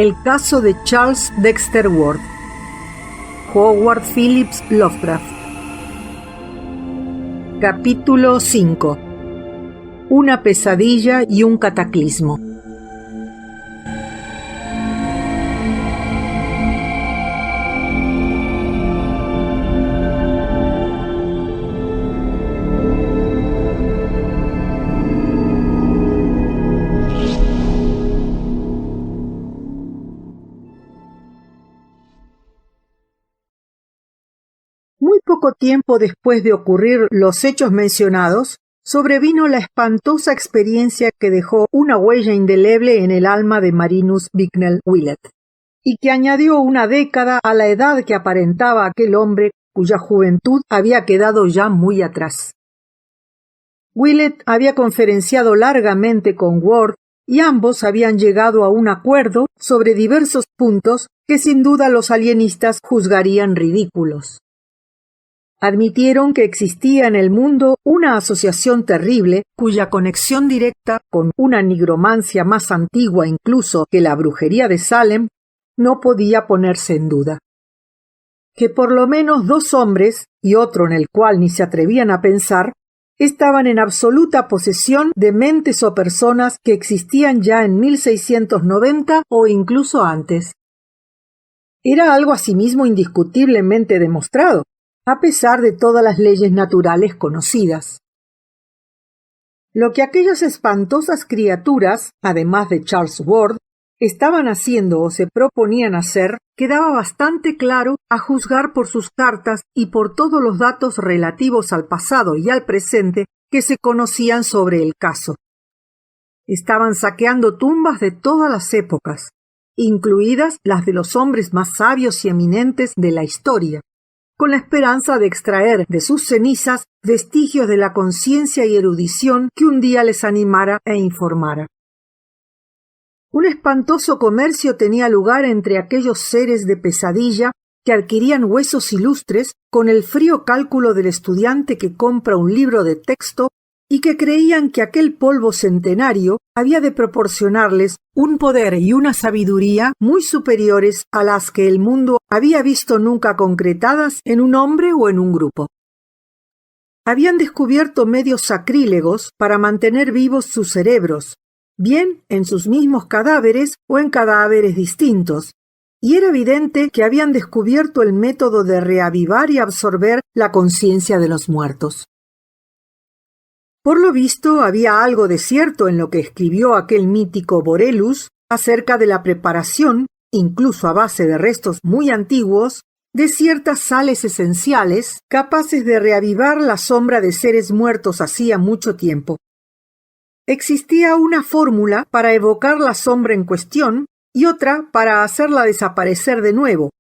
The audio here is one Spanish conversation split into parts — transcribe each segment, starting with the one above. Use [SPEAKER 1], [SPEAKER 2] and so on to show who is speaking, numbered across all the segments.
[SPEAKER 1] El caso de Charles Dexter Ward. Howard Phillips Lovecraft. Capítulo 5. Una pesadilla y un cataclismo. Muy poco tiempo después de ocurrir los hechos mencionados, sobrevino la espantosa experiencia que dejó una huella indeleble en el alma de Marinus Bicknell Willett, y que añadió una década a la edad que aparentaba aquel hombre cuya juventud había quedado ya muy atrás. Willett había conferenciado largamente con Ward y ambos habían llegado a un acuerdo sobre diversos puntos que sin duda los alienistas juzgarían ridículos. Admitieron que existía en el mundo una asociación terrible cuya conexión directa con una nigromancia más antigua incluso que la brujería de Salem no podía ponerse en duda. Que por lo menos 2 hombres, y otro en el cual ni se atrevían a pensar, estaban en absoluta posesión de mentes o personas que existían ya en 1690 o incluso antes. Era algo asimismo indiscutiblemente demostrado, a pesar de todas las leyes naturales conocidas. Lo que aquellas espantosas criaturas, además de Charles Ward, estaban haciendo o se proponían hacer, quedaba bastante claro a juzgar por sus cartas y por todos los datos relativos al pasado y al presente que se conocían sobre el caso. Estaban saqueando tumbas de todas las épocas, incluidas las de los hombres más sabios y eminentes de la historia, con la esperanza de extraer de sus cenizas vestigios de la conciencia y erudición que un día les animara e informara. Un espantoso comercio tenía lugar entre aquellos seres de pesadilla que adquirían huesos ilustres con el frío cálculo del estudiante que compra un libro de texto y que creían que aquel polvo centenario había de proporcionarles un poder y una sabiduría muy superiores a las que el mundo había visto nunca concretadas en un hombre o en un grupo. Habían descubierto medios sacrílegos para mantener vivos sus cerebros, bien en sus mismos cadáveres o en cadáveres distintos, y era evidente que habían descubierto el método de reavivar y absorber la conciencia de los muertos. Por lo visto, había algo de cierto en lo que escribió aquel mítico Borellus acerca de la preparación, incluso a base de restos muy antiguos, de ciertas sales esenciales capaces de reavivar la sombra de seres muertos hacía mucho tiempo. Existía una fórmula para evocar la sombra en cuestión y otra para hacerla desaparecer de nuevo,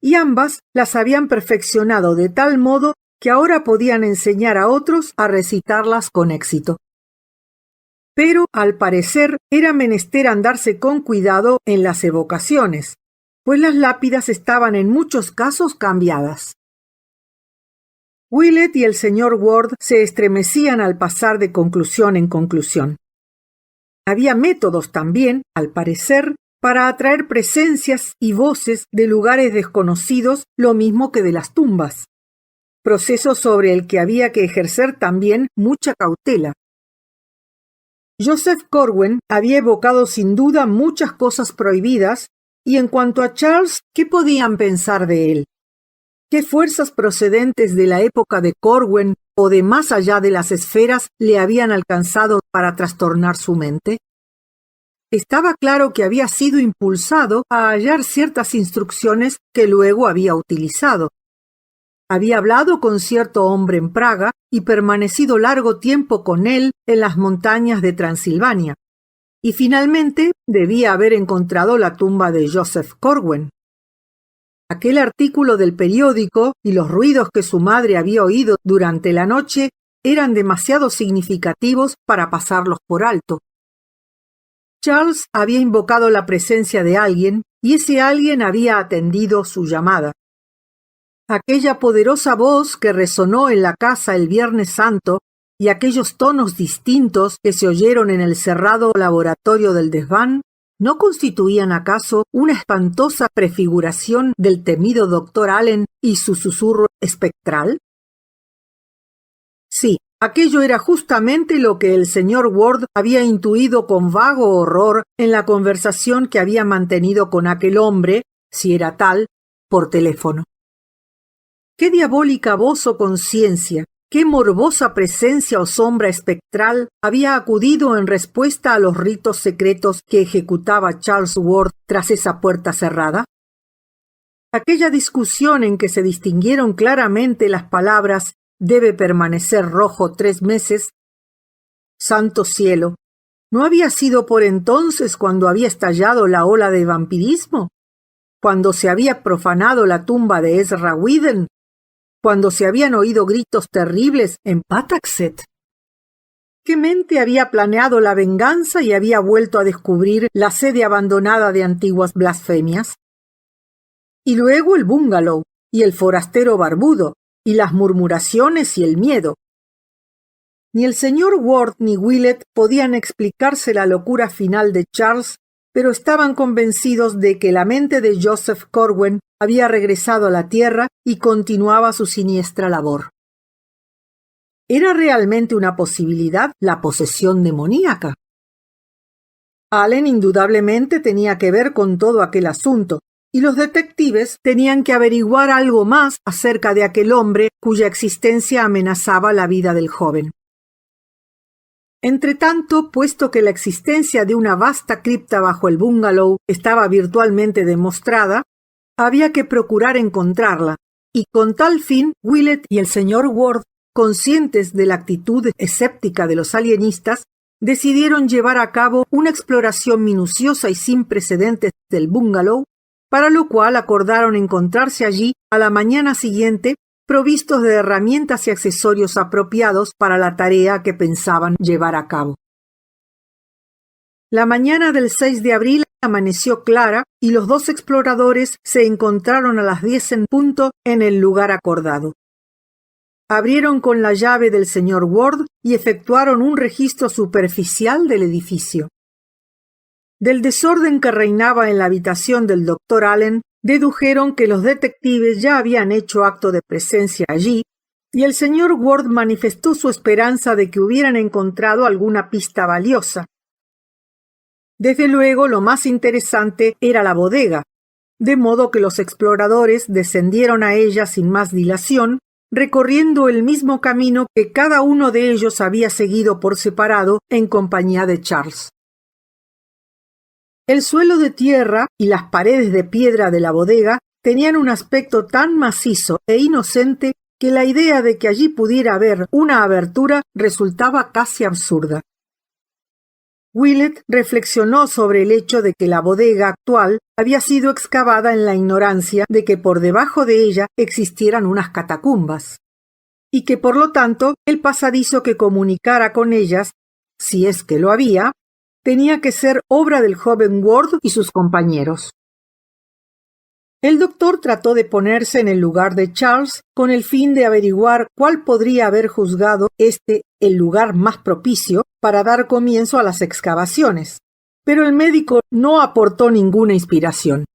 [SPEAKER 1] y ambas las habían perfeccionado de tal modo que ahora podían enseñar a otros a recitarlas con éxito. Pero, al parecer, era menester andarse con cuidado en las evocaciones, pues las lápidas estaban en muchos casos cambiadas. Willett y el señor Ward se estremecían al pasar de conclusión en conclusión. Había métodos también, al parecer, para atraer presencias y voces de lugares desconocidos, lo mismo que de las tumbas, proceso sobre el que había que ejercer también mucha cautela. Joseph Corwin había evocado sin duda muchas cosas prohibidas, y en cuanto a Charles, ¿qué podían pensar de él? ¿Qué fuerzas procedentes de la época de Corwin o de más allá de las esferas le habían alcanzado para trastornar su mente? Estaba claro que había sido impulsado a hallar ciertas instrucciones que luego había utilizado. Había hablado con cierto hombre en Praga y permanecido largo tiempo con él en las montañas de Transilvania, y finalmente debía haber encontrado la tumba de Joseph Corwin. Aquel artículo del periódico y los ruidos que su madre había oído durante la noche eran demasiado significativos para pasarlos por alto. Charles había invocado la presencia de alguien y ese alguien había atendido su llamada. Aquella poderosa voz que resonó en la casa el Viernes Santo y aquellos tonos distintos que se oyeron en el cerrado laboratorio del desván ¿No constituían acaso una espantosa prefiguración del temido doctor Allen y su susurro espectral? Sí, aquello era justamente lo que el señor Ward había intuido con vago horror en la conversación que había mantenido con aquel hombre, si era tal, por teléfono. Qué diabólica voz o conciencia, qué morbosa presencia o sombra espectral había acudido en respuesta a los ritos secretos que ejecutaba Charles Ward tras esa puerta cerrada. Aquella discusión en que se distinguieron claramente las palabras «debe permanecer rojo 3 meses». Santo cielo, ¿no había sido por entonces cuando había estallado la ola de vampirismo? ¿Cuando se había profanado la tumba de Ezra Whedon? ¿Cuando se habían oído gritos terribles en Patuxet? ¿Qué mente había planeado la venganza y había vuelto a descubrir la sede abandonada de antiguas blasfemias? Y luego el bungalow, y el forastero barbudo, y las murmuraciones y el miedo. Ni el señor Ward ni Willett podían explicarse la locura final de Charles, pero estaban convencidos de que la mente de Joseph Corwen había regresado a la tierra y continuaba su siniestra labor. ¿Era realmente una posibilidad la posesión demoníaca? Allen indudablemente tenía que ver con todo aquel asunto, y los detectives tenían que averiguar algo más acerca de aquel hombre cuya existencia amenazaba la vida del joven. Entretanto, puesto que la existencia de una vasta cripta bajo el bungalow estaba virtualmente demostrada, había que procurar encontrarla, y con tal fin Willett y el señor Ward, conscientes de la actitud escéptica de los alienistas, decidieron llevar a cabo una exploración minuciosa y sin precedentes del bungalow, para lo cual acordaron encontrarse allí a la mañana siguiente, provistos de herramientas y accesorios apropiados para la tarea que pensaban llevar a cabo. La mañana del 6 de abril amaneció clara y los dos exploradores se encontraron a las 10 en punto en el lugar acordado. Abrieron con la llave del señor Ward y efectuaron un registro superficial del edificio. Del desorden que reinaba en la habitación del doctor Allen, dedujeron que los detectives ya habían hecho acto de presencia allí, y el señor Ward manifestó su esperanza de que hubieran encontrado alguna pista valiosa. Desde luego, lo más interesante era la bodega, de modo que los exploradores descendieron a ella sin más dilación, recorriendo el mismo camino que cada uno de ellos había seguido por separado en compañía de Charles. El suelo de tierra y las paredes de piedra de la bodega tenían un aspecto tan macizo e inocente que la idea de que allí pudiera haber una abertura resultaba casi absurda. Willett reflexionó sobre el hecho de que la bodega actual había sido excavada en la ignorancia de que por debajo de ella existieran unas catacumbas, y que por lo tanto el pasadizo que comunicara con ellas, si es que lo había, tenía que ser obra del joven Ward y sus compañeros. El doctor trató de ponerse en el lugar de Charles con el fin de averiguar cuál podría haber juzgado el lugar más propicio para dar comienzo a las excavaciones, pero el médico no aportó ninguna inspiración.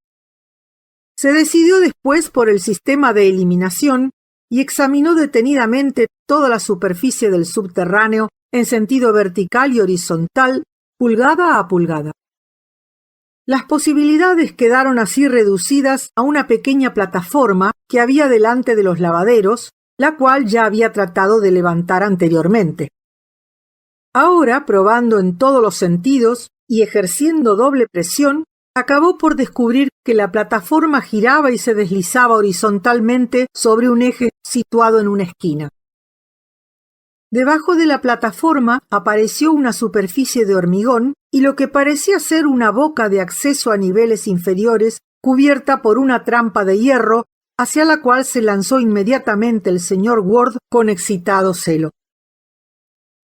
[SPEAKER 1] Se decidió después por el sistema de eliminación y examinó detenidamente toda la superficie del subterráneo en sentido vertical y horizontal, pulgada a pulgada. Las posibilidades quedaron así reducidas a una pequeña plataforma que había delante de los lavaderos, la cual ya había tratado de levantar anteriormente. Ahora, probando en todos los sentidos y ejerciendo doble presión, acabó por descubrir que la plataforma giraba y se deslizaba horizontalmente sobre un eje situado en una esquina. Debajo de la plataforma apareció una superficie de hormigón y lo que parecía ser una boca de acceso a niveles inferiores cubierta por una trampa de hierro hacia la cual se lanzó inmediatamente el señor Ward con excitado celo.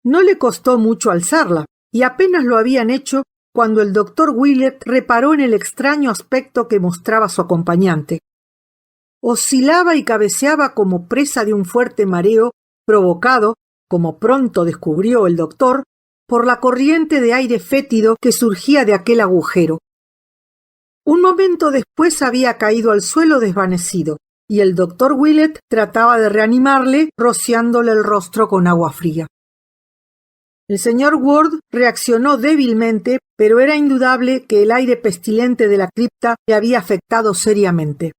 [SPEAKER 1] No le costó mucho alzarla, y apenas lo habían hecho cuando el doctor Willett reparó en el extraño aspecto que mostraba su acompañante. Oscilaba y cabeceaba como presa de un fuerte mareo provocado, como pronto descubrió el doctor, por la corriente de aire fétido que surgía de aquel agujero, Un momento después había caído al suelo desvanecido, y el doctor Willett trataba de reanimarle rociándole el rostro con agua fría. El señor Ward reaccionó débilmente, pero era indudable que el aire pestilente de la cripta le había afectado seriamente.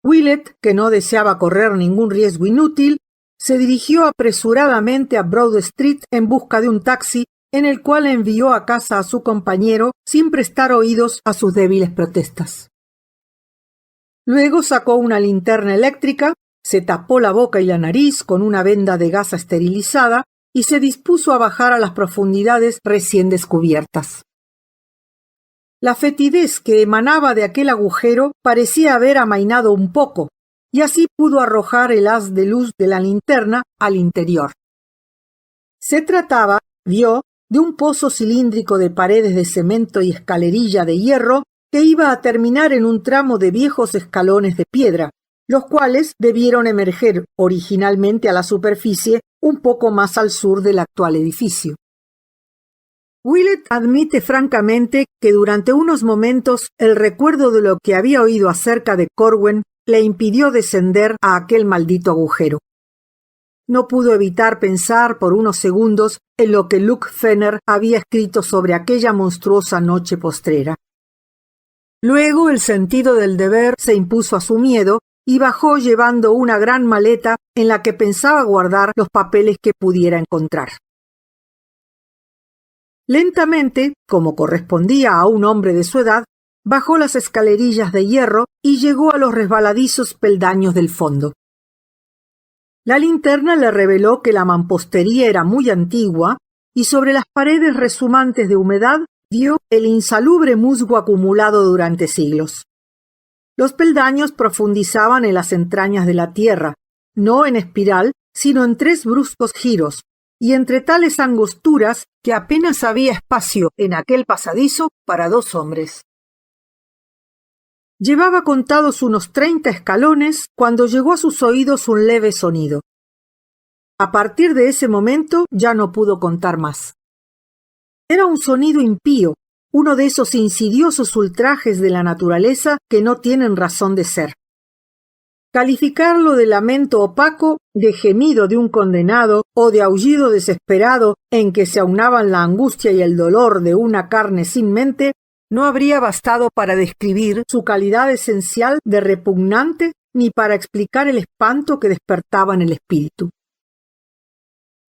[SPEAKER 1] Willett, que no deseaba correr ningún riesgo inútil, se dirigió apresuradamente a Broad Street en busca de un taxi, en el cual envió a casa a su compañero sin prestar oídos a sus débiles protestas. Luego sacó una linterna eléctrica, se tapó la boca y la nariz con una venda de gasa esterilizada y se dispuso a bajar a las profundidades recién descubiertas. La fetidez que emanaba de aquel agujero parecía haber amainado un poco, y así pudo arrojar el haz de luz de la linterna al interior. Se trataba, vio, de un pozo cilíndrico de paredes de cemento y escalerilla de hierro que iba a terminar en un tramo de viejos escalones de piedra, los cuales debieron emerger originalmente a la superficie un poco más al sur del actual edificio. Willett admite francamente que durante unos momentos el recuerdo de lo que había oído acerca de Corwen le impidió descender a aquel maldito agujero. No pudo evitar pensar por unos segundos en lo que Luke Fenner había escrito sobre aquella monstruosa noche postrera. Luego el sentido del deber se impuso a su miedo y bajó llevando una gran maleta en la que pensaba guardar los papeles que pudiera encontrar. Lentamente, como correspondía a un hombre de su edad, bajó las escalerillas de hierro y llegó a los resbaladizos peldaños del fondo. La linterna le reveló que la mampostería era muy antigua y sobre las paredes resumantes de humedad vio el insalubre musgo acumulado durante siglos. Los peldaños profundizaban en las entrañas de la tierra, no en espiral, sino en 3 bruscos giros, y entre tales angosturas que apenas había espacio en aquel pasadizo para 2 hombres. Llevaba contados unos 30 escalones cuando llegó a sus oídos un leve sonido. A partir de ese momento ya no pudo contar más. Era un sonido impío, uno de esos insidiosos ultrajes de la naturaleza que no tienen razón de ser. Calificarlo de lamento opaco, de gemido de un condenado o de aullido desesperado en que se aunaban la angustia y el dolor de una carne sin mente, no habría bastado para describir su calidad esencial de repugnante ni para explicar el espanto que despertaba en el espíritu.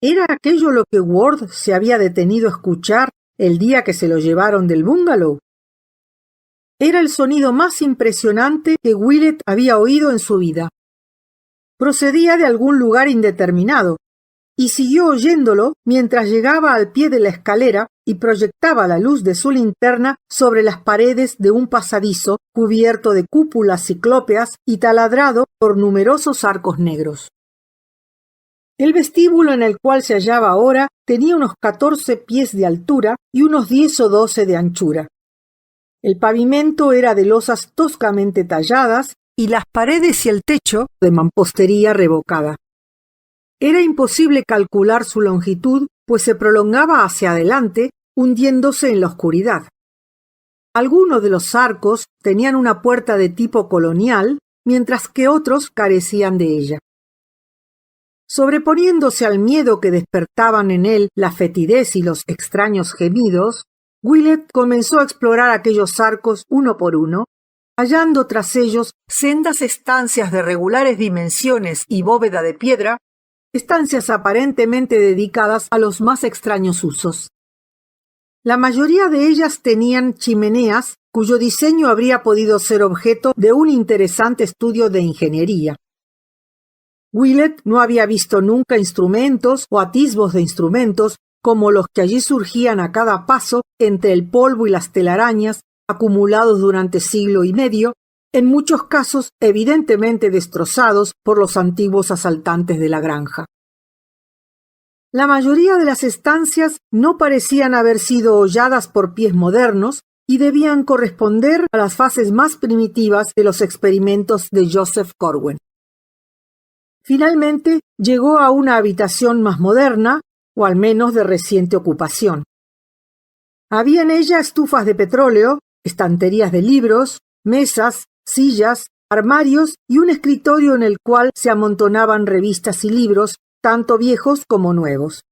[SPEAKER 1] ¿Era aquello lo que Ward se había detenido a escuchar el día que se lo llevaron del bungalow? Era el sonido más impresionante que Willett había oído en su vida. Procedía de algún lugar indeterminado, y siguió oyéndolo mientras llegaba al pie de la escalera y proyectaba la luz de su linterna sobre las paredes de un pasadizo cubierto de cúpulas ciclópeas y taladrado por numerosos arcos negros. El vestíbulo en el cual se hallaba ahora tenía unos 14 pies de altura y unos 10 o 12 de anchura. El pavimento era de losas toscamente talladas y las paredes y el techo de mampostería revocada. Era imposible calcular su longitud, pues se prolongaba hacia adelante, hundiéndose en la oscuridad. Algunos de los arcos tenían una puerta de tipo colonial, mientras que otros carecían de ella. Sobreponiéndose al miedo que despertaban en él la fetidez y los extraños gemidos, Willett comenzó a explorar aquellos arcos uno por uno, hallando tras ellos sendas estancias de regulares dimensiones y bóveda de piedra, estancias aparentemente dedicadas a los más extraños usos. La mayoría de ellas tenían chimeneas cuyo diseño habría podido ser objeto de un interesante estudio de ingeniería. Willett no había visto nunca instrumentos o atisbos de instrumentos como los que allí surgían a cada paso entre el polvo y las telarañas acumulados durante siglo y medio, en muchos casos evidentemente destrozados por los antiguos asaltantes de la granja. La mayoría de las estancias no parecían haber sido holladas por pies modernos y debían corresponder a las fases más primitivas de los experimentos de Joseph Corwen. Finalmente llegó a una habitación más moderna, o al menos de reciente ocupación. Había en ella estufas de petróleo, estanterías de libros, mesas, sillas, armarios y un escritorio en el cual se amontonaban revistas y libros, tanto viejos como nuevos.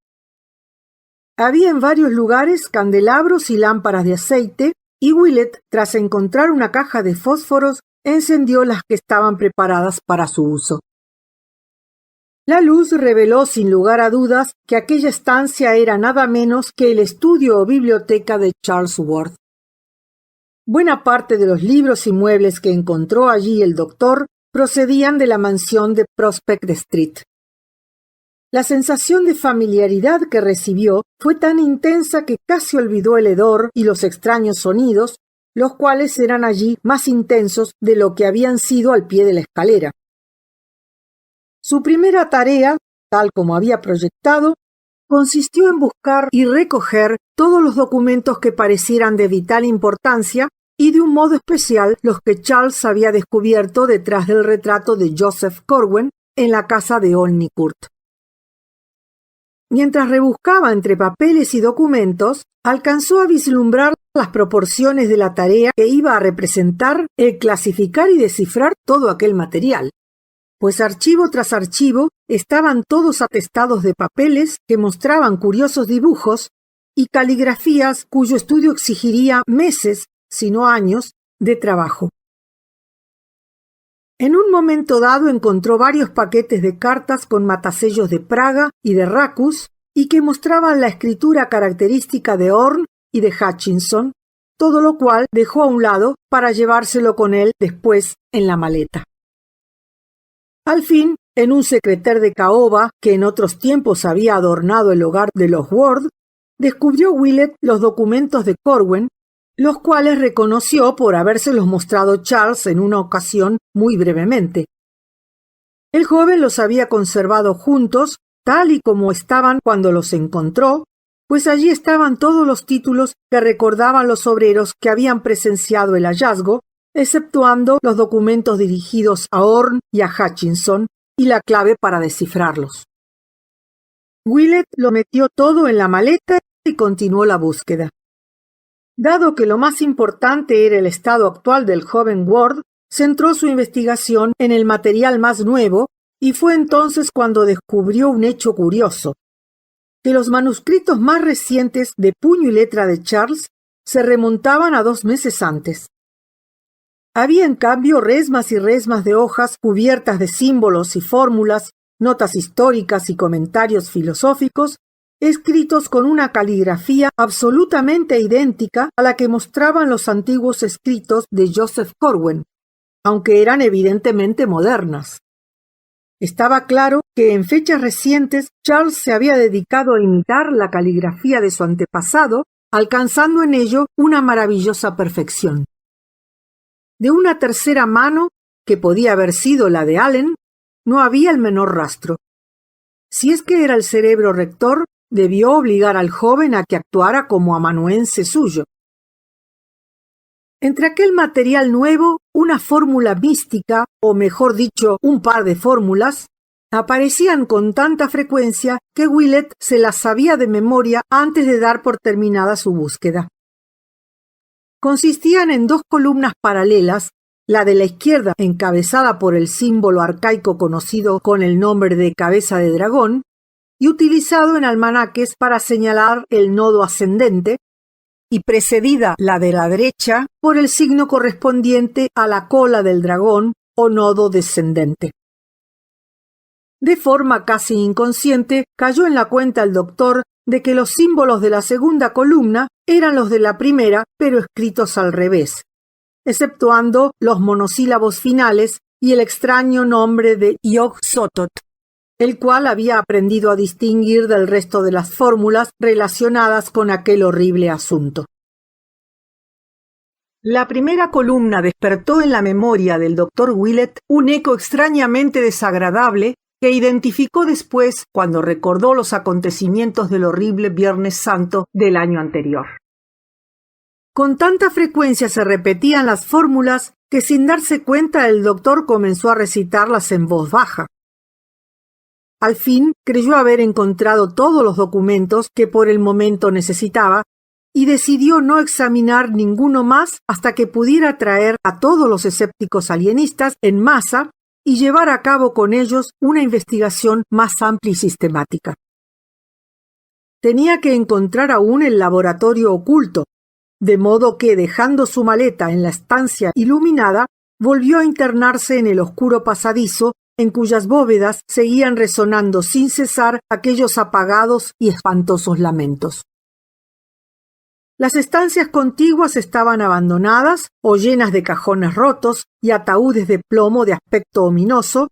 [SPEAKER 1] Había en varios lugares candelabros y lámparas de aceite, y Willett, tras encontrar una caja de fósforos, encendió las que estaban preparadas para su uso. La luz reveló sin lugar a dudas que aquella estancia era nada menos que el estudio o biblioteca de Charles Ward. Buena parte de los libros y muebles que encontró allí el doctor procedían de la mansión de Prospect Street. La sensación de familiaridad que recibió fue tan intensa que casi olvidó el hedor y los extraños sonidos, los cuales eran allí más intensos de lo que habían sido al pie de la escalera. Su primera tarea, tal como había proyectado, consistió en buscar y recoger todos los documentos que parecieran de vital importancia y de un modo especial los que Charles había descubierto detrás del retrato de Joseph Corwen en la casa de Olney Court. Mientras rebuscaba entre papeles y documentos, alcanzó a vislumbrar las proporciones de la tarea que iba a representar el clasificar y descifrar todo aquel material, pues archivo tras archivo estaban todos atestados de papeles que mostraban curiosos dibujos y caligrafías cuyo estudio exigiría meses, si no años, de trabajo. En un momento dado encontró varios paquetes de cartas con matasellos de Praga y de Racus y que mostraban la escritura característica de Horn y de Hutchinson, todo lo cual dejó a un lado para llevárselo con él después en la maleta. Al fin, en un secretaire de caoba que en otros tiempos había adornado el hogar de los Ward, descubrió Willett los documentos de Corwen, los cuales reconoció por habérselos mostrado Charles en una ocasión muy brevemente. El joven los había conservado juntos, tal y como estaban cuando los encontró, pues allí estaban todos los títulos que recordaban los obreros que habían presenciado el hallazgo, exceptuando los documentos dirigidos a Horn y a Hutchinson y la clave para descifrarlos. Willett lo metió todo en la maleta y continuó la búsqueda. Dado que lo más importante era el estado actual del joven Ward, centró su investigación en el material más nuevo y fue entonces cuando descubrió un hecho curioso, que los manuscritos más recientes de puño y letra de Charles se remontaban a 2 meses antes. Había en cambio resmas y resmas de hojas cubiertas de símbolos y fórmulas, notas históricas y comentarios filosóficos, escritos con una caligrafía absolutamente idéntica a la que mostraban los antiguos escritos de Joseph Corwen, aunque eran evidentemente modernas. Estaba claro que en fechas recientes Charles se había dedicado a imitar la caligrafía de su antepasado, alcanzando en ello una maravillosa perfección. De una tercera mano, que podía haber sido la de Allen, no había el menor rastro. Si es que era el cerebro rector, debió obligar al joven a que actuara como amanuense suyo. Entre aquel material nuevo, una fórmula mística, o mejor dicho, un par de fórmulas, aparecían con tanta frecuencia que Willett se las sabía de memoria antes de dar por terminada su búsqueda. Consistían en 2 columnas paralelas, la de la izquierda encabezada por el símbolo arcaico conocido con el nombre de cabeza de dragón, y utilizado en almanaques para señalar el nodo ascendente, y precedida la de la derecha por el signo correspondiente a la cola del dragón o nodo descendente. De forma casi inconsciente, cayó en la cuenta el doctor de que los símbolos de la segunda columna eran los de la primera, pero escritos al revés, exceptuando los monosílabos finales y el extraño nombre de Yog-Sothoth, el cual había aprendido a distinguir del resto de las fórmulas relacionadas con aquel horrible asunto. La primera columna despertó en la memoria del doctor Willett un eco extrañamente desagradable que identificó después cuando recordó los acontecimientos del horrible Viernes Santo del año anterior. Con tanta frecuencia se repetían las fórmulas que sin darse cuenta el doctor comenzó a recitarlas en voz baja. Al fin creyó haber encontrado todos los documentos que por el momento necesitaba y decidió no examinar ninguno más hasta que pudiera traer a todos los escépticos alienistas en masa y llevar a cabo con ellos una investigación más amplia y sistemática. Tenía que encontrar aún el laboratorio oculto, de modo que, dejando su maleta en la estancia iluminada, volvió a internarse en el oscuro pasadizo en cuyas bóvedas seguían resonando sin cesar aquellos apagados y espantosos lamentos. Las estancias contiguas estaban abandonadas o llenas de cajones rotos y ataúdes de plomo de aspecto ominoso,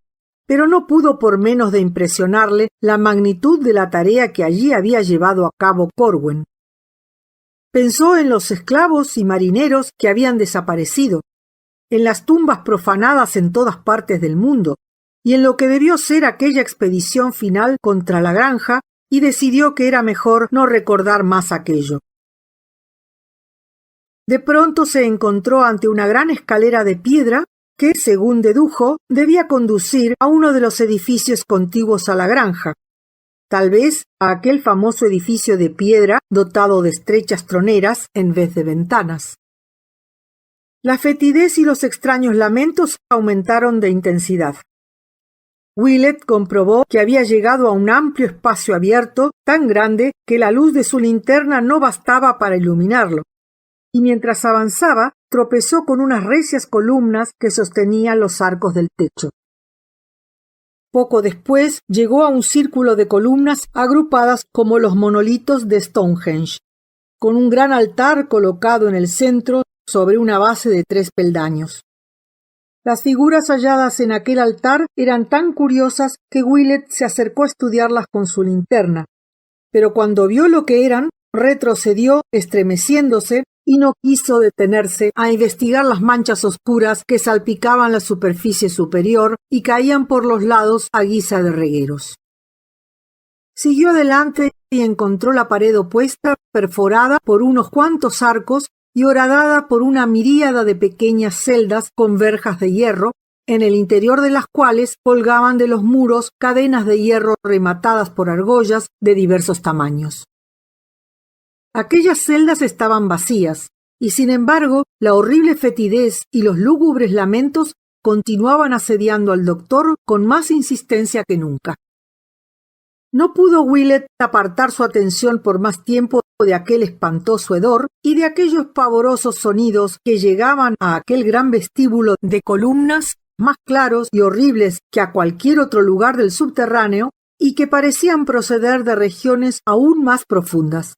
[SPEAKER 1] pero no pudo por menos de impresionarle la magnitud de la tarea que allí había llevado a cabo Corwen. Pensó en los esclavos y marineros que habían desaparecido, en las tumbas profanadas en todas partes del mundo, y en lo que debió ser aquella expedición final contra la granja, y decidió que era mejor no recordar más aquello. De pronto se encontró ante una gran escalera de piedra que, según dedujo, debía conducir a uno de los edificios contiguos a la granja, tal vez a aquel famoso edificio de piedra dotado de estrechas troneras en vez de ventanas. La fetidez y los extraños lamentos aumentaron de intensidad. Willett comprobó que había llegado a un amplio espacio abierto tan grande que la luz de su linterna no bastaba para iluminarlo, y mientras avanzaba tropezó con unas recias columnas que sostenían los arcos del techo. Poco después llegó a un círculo de columnas agrupadas como los monolitos de Stonehenge, con un gran altar colocado en el centro sobre una base de 3 peldaños. Las figuras halladas en aquel altar eran tan curiosas que Willett se acercó a estudiarlas con su linterna, pero cuando vio lo que eran, retrocedió estremeciéndose y no quiso detenerse a investigar las manchas oscuras que salpicaban la superficie superior y caían por los lados a guisa de regueros. Siguió adelante y encontró la pared opuesta perforada por unos cuantos arcos y horadada por una miríada de pequeñas celdas con verjas de hierro, en el interior de las cuales colgaban de los muros cadenas de hierro rematadas por argollas de diversos tamaños. Aquellas celdas estaban vacías, y sin embargo la horrible fetidez y los lúgubres lamentos continuaban asediando al doctor con más insistencia que nunca. No pudo Willett apartar su atención por más tiempo de aquel espantoso hedor y de aquellos pavorosos sonidos que llegaban a aquel gran vestíbulo de columnas más claros y horribles que a cualquier otro lugar del subterráneo y que parecían proceder de regiones aún más profundas.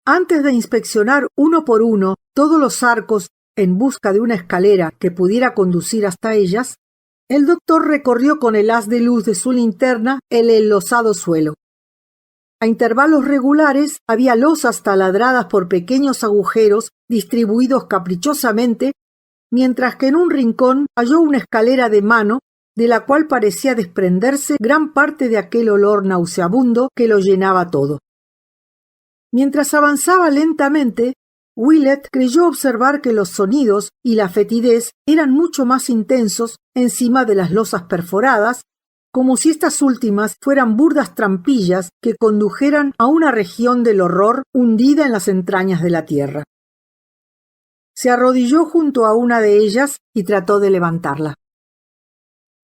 [SPEAKER 1] Antes de inspeccionar uno por uno todos los arcos en busca de una escalera que pudiera conducir hasta ellas, el doctor recorrió con el haz de luz de su linterna el enlosado suelo. A intervalos regulares había losas taladradas por pequeños agujeros distribuidos caprichosamente, mientras que en un rincón halló una escalera de mano de la cual parecía desprenderse gran parte de aquel olor nauseabundo que lo llenaba todo. Mientras avanzaba lentamente, Willett creyó observar que los sonidos y la fetidez eran mucho más intensos encima de las losas perforadas, como si estas últimas fueran burdas trampillas que condujeran a una región del horror hundida en las entrañas de la tierra. Se arrodilló junto a una de ellas y trató de levantarla.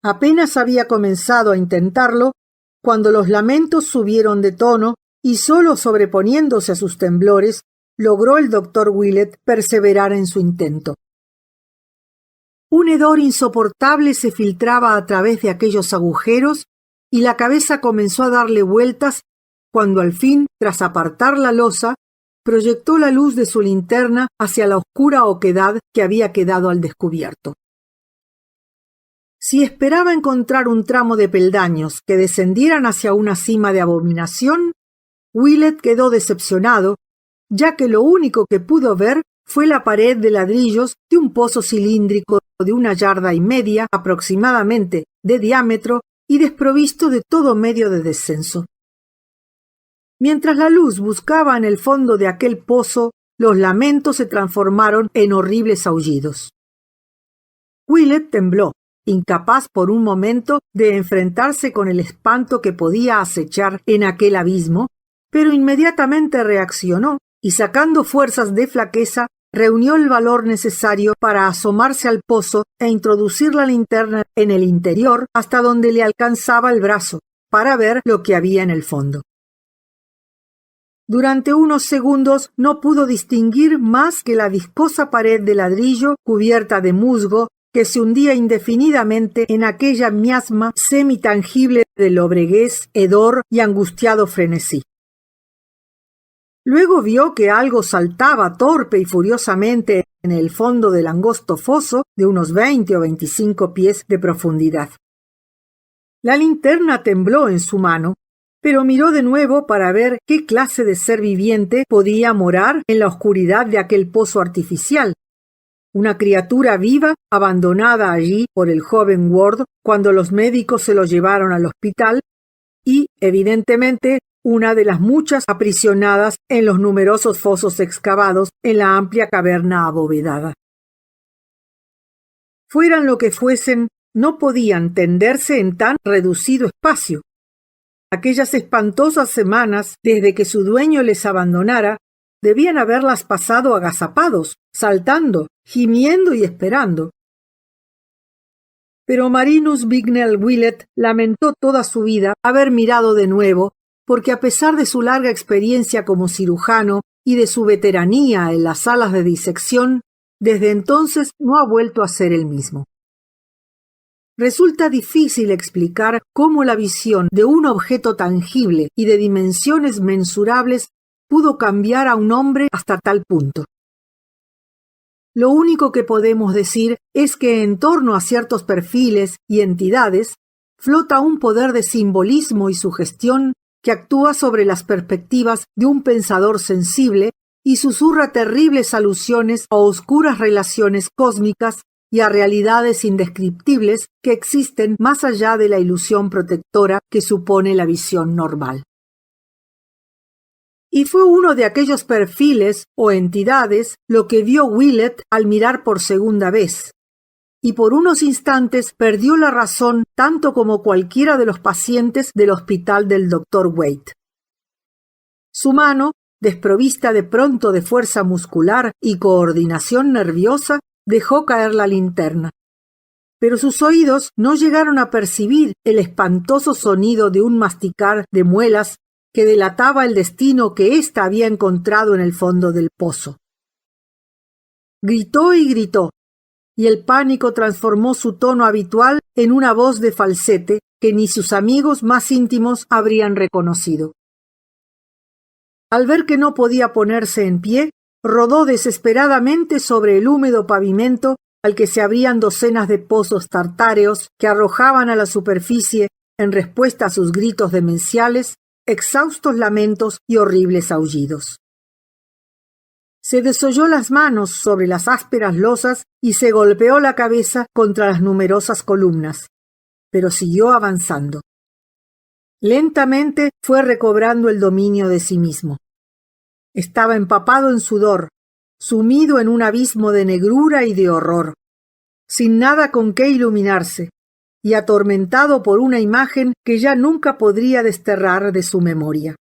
[SPEAKER 1] Apenas había comenzado a intentarlo cuando los lamentos subieron de tono y solo sobreponiéndose a sus temblores, logró el doctor Willett perseverar en su intento. Un hedor insoportable se filtraba a través de aquellos agujeros y la cabeza comenzó a darle vueltas cuando al fin, tras apartar la losa, proyectó la luz de su linterna hacia la oscura oquedad que había quedado al descubierto. Si esperaba encontrar un tramo de peldaños que descendieran hacia una cima de abominación, Willett quedó decepcionado, ya que lo único que pudo ver fue la pared de ladrillos de un pozo cilíndrico de 1,5 yardas aproximadamente de diámetro y desprovisto de todo medio de descenso. Mientras la luz buscaba en el fondo de aquel pozo, los lamentos se transformaron en horribles aullidos. Willett tembló, incapaz por un momento de enfrentarse con el espanto que podía acechar en aquel abismo, pero inmediatamente reaccionó y, sacando fuerzas de flaqueza, reunió el valor necesario para asomarse al pozo e introducir la linterna en el interior hasta donde le alcanzaba el brazo, para ver lo que había en el fondo. Durante unos segundos no pudo distinguir más que la viscosa pared de ladrillo cubierta de musgo que se hundía indefinidamente en aquella miasma semitangible de lobreguez, hedor y angustiado frenesí. Luego vio que algo saltaba torpe y furiosamente en el fondo del angosto foso de unos 20 o 25 pies de profundidad. La linterna tembló en su mano, pero miró de nuevo para ver qué clase de ser viviente podía morar en la oscuridad de aquel pozo artificial. Una criatura viva abandonada allí por el joven Ward cuando los médicos se lo llevaron al hospital y, evidentemente, una de las muchas aprisionadas en los numerosos fosos excavados en la amplia caverna abovedada. Fueran lo que fuesen, no podían tenderse en tan reducido espacio. Aquellas espantosas semanas, desde que su dueño les abandonara, debían haberlas pasado agazapados, saltando, gimiendo y esperando. Pero Marinus Bicknell Willett lamentó toda su vida haber mirado de nuevo, porque a pesar de su larga experiencia como cirujano y de su veteranía en las salas de disección, desde entonces no ha vuelto a ser el mismo. Resulta difícil explicar cómo la visión de un objeto tangible y de dimensiones mensurables pudo cambiar a un hombre hasta tal punto. Lo único que podemos decir es que en torno a ciertos perfiles y entidades flota un poder de simbolismo y sugestión que actúa sobre las perspectivas de un pensador sensible y susurra terribles alusiones a oscuras relaciones cósmicas y a realidades indescriptibles que existen más allá de la ilusión protectora que supone la visión normal. Y fue uno de aquellos perfiles o entidades lo que vio Willett al mirar por segunda vez, y por unos instantes perdió la razón tanto como cualquiera de los pacientes del hospital del Dr. Waite. Su mano, desprovista de pronto de fuerza muscular y coordinación nerviosa, dejó caer la linterna. Pero sus oídos no llegaron a percibir el espantoso sonido de un masticar de muelas que delataba el destino que ésta había encontrado en el fondo del pozo. Gritó y gritó, y el pánico transformó su tono habitual en una voz de falsete que ni sus amigos más íntimos habrían reconocido. Al ver que no podía ponerse en pie, rodó desesperadamente sobre el húmedo pavimento al que se abrían docenas de pozos tartáreos que arrojaban a la superficie, en respuesta a sus gritos demenciales, exhaustos lamentos y horribles aullidos. Se desolló las manos sobre las ásperas losas y se golpeó la cabeza contra las numerosas columnas, pero siguió avanzando. Lentamente fue recobrando el dominio de sí mismo. Estaba empapado en sudor, sumido en un abismo de negrura y de horror, sin nada con qué iluminarse, y atormentado por una imagen que ya nunca podría desterrar de su memoria.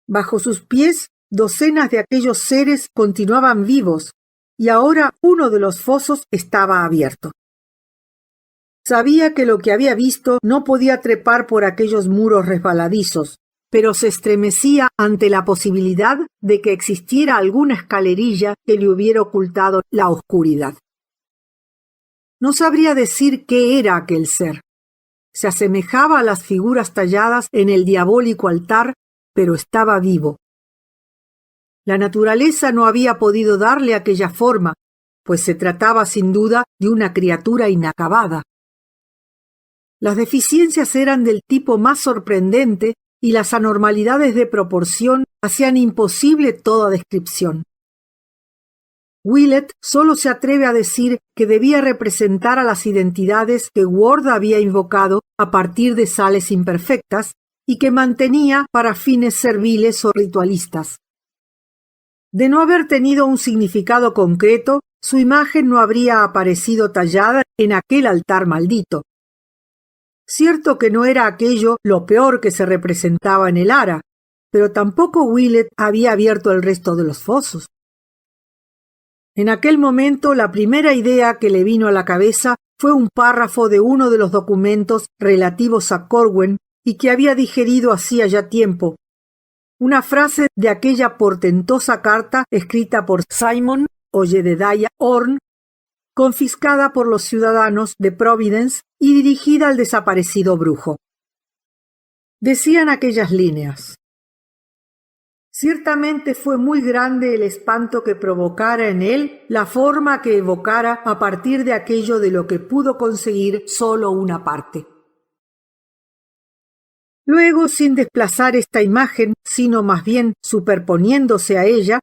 [SPEAKER 1] Bajo sus pies, docenas de aquellos seres continuaban vivos, y ahora uno de los fosos estaba abierto. Sabía que lo que había visto no podía trepar por aquellos muros resbaladizos, pero se estremecía ante la posibilidad de que existiera alguna escalerilla que le hubiera ocultado la oscuridad. No sabría decir qué era aquel ser. Se asemejaba a las figuras talladas en el diabólico altar, pero estaba vivo. La naturaleza no había podido darle aquella forma, pues se trataba sin duda de una criatura inacabada. Las deficiencias eran del tipo más sorprendente y las anormalidades de proporción hacían imposible toda descripción. Willett solo se atreve a decir que debía representar a las identidades que Ward había invocado a partir de sales imperfectas y que mantenía para fines serviles o ritualistas. De no haber tenido un significado concreto, su imagen no habría aparecido tallada en aquel altar maldito. Cierto que no era aquello lo peor que se representaba en el ara, pero tampoco Willett había abierto el resto de los fosos. En aquel momento, la primera idea que le vino a la cabeza fue un párrafo de uno de los documentos relativos a Corwen y que había digerido hacía ya tiempo. Una frase de aquella portentosa carta escrita por Simon o Jedediah Orne, confiscada por los ciudadanos de Providence y dirigida al desaparecido brujo. Decían aquellas líneas: ciertamente fue muy grande el espanto que provocara en él la forma que evocara a partir de aquello de lo que pudo conseguir solo una parte. Luego, sin desplazar esta imagen, sino más bien superponiéndose a ella,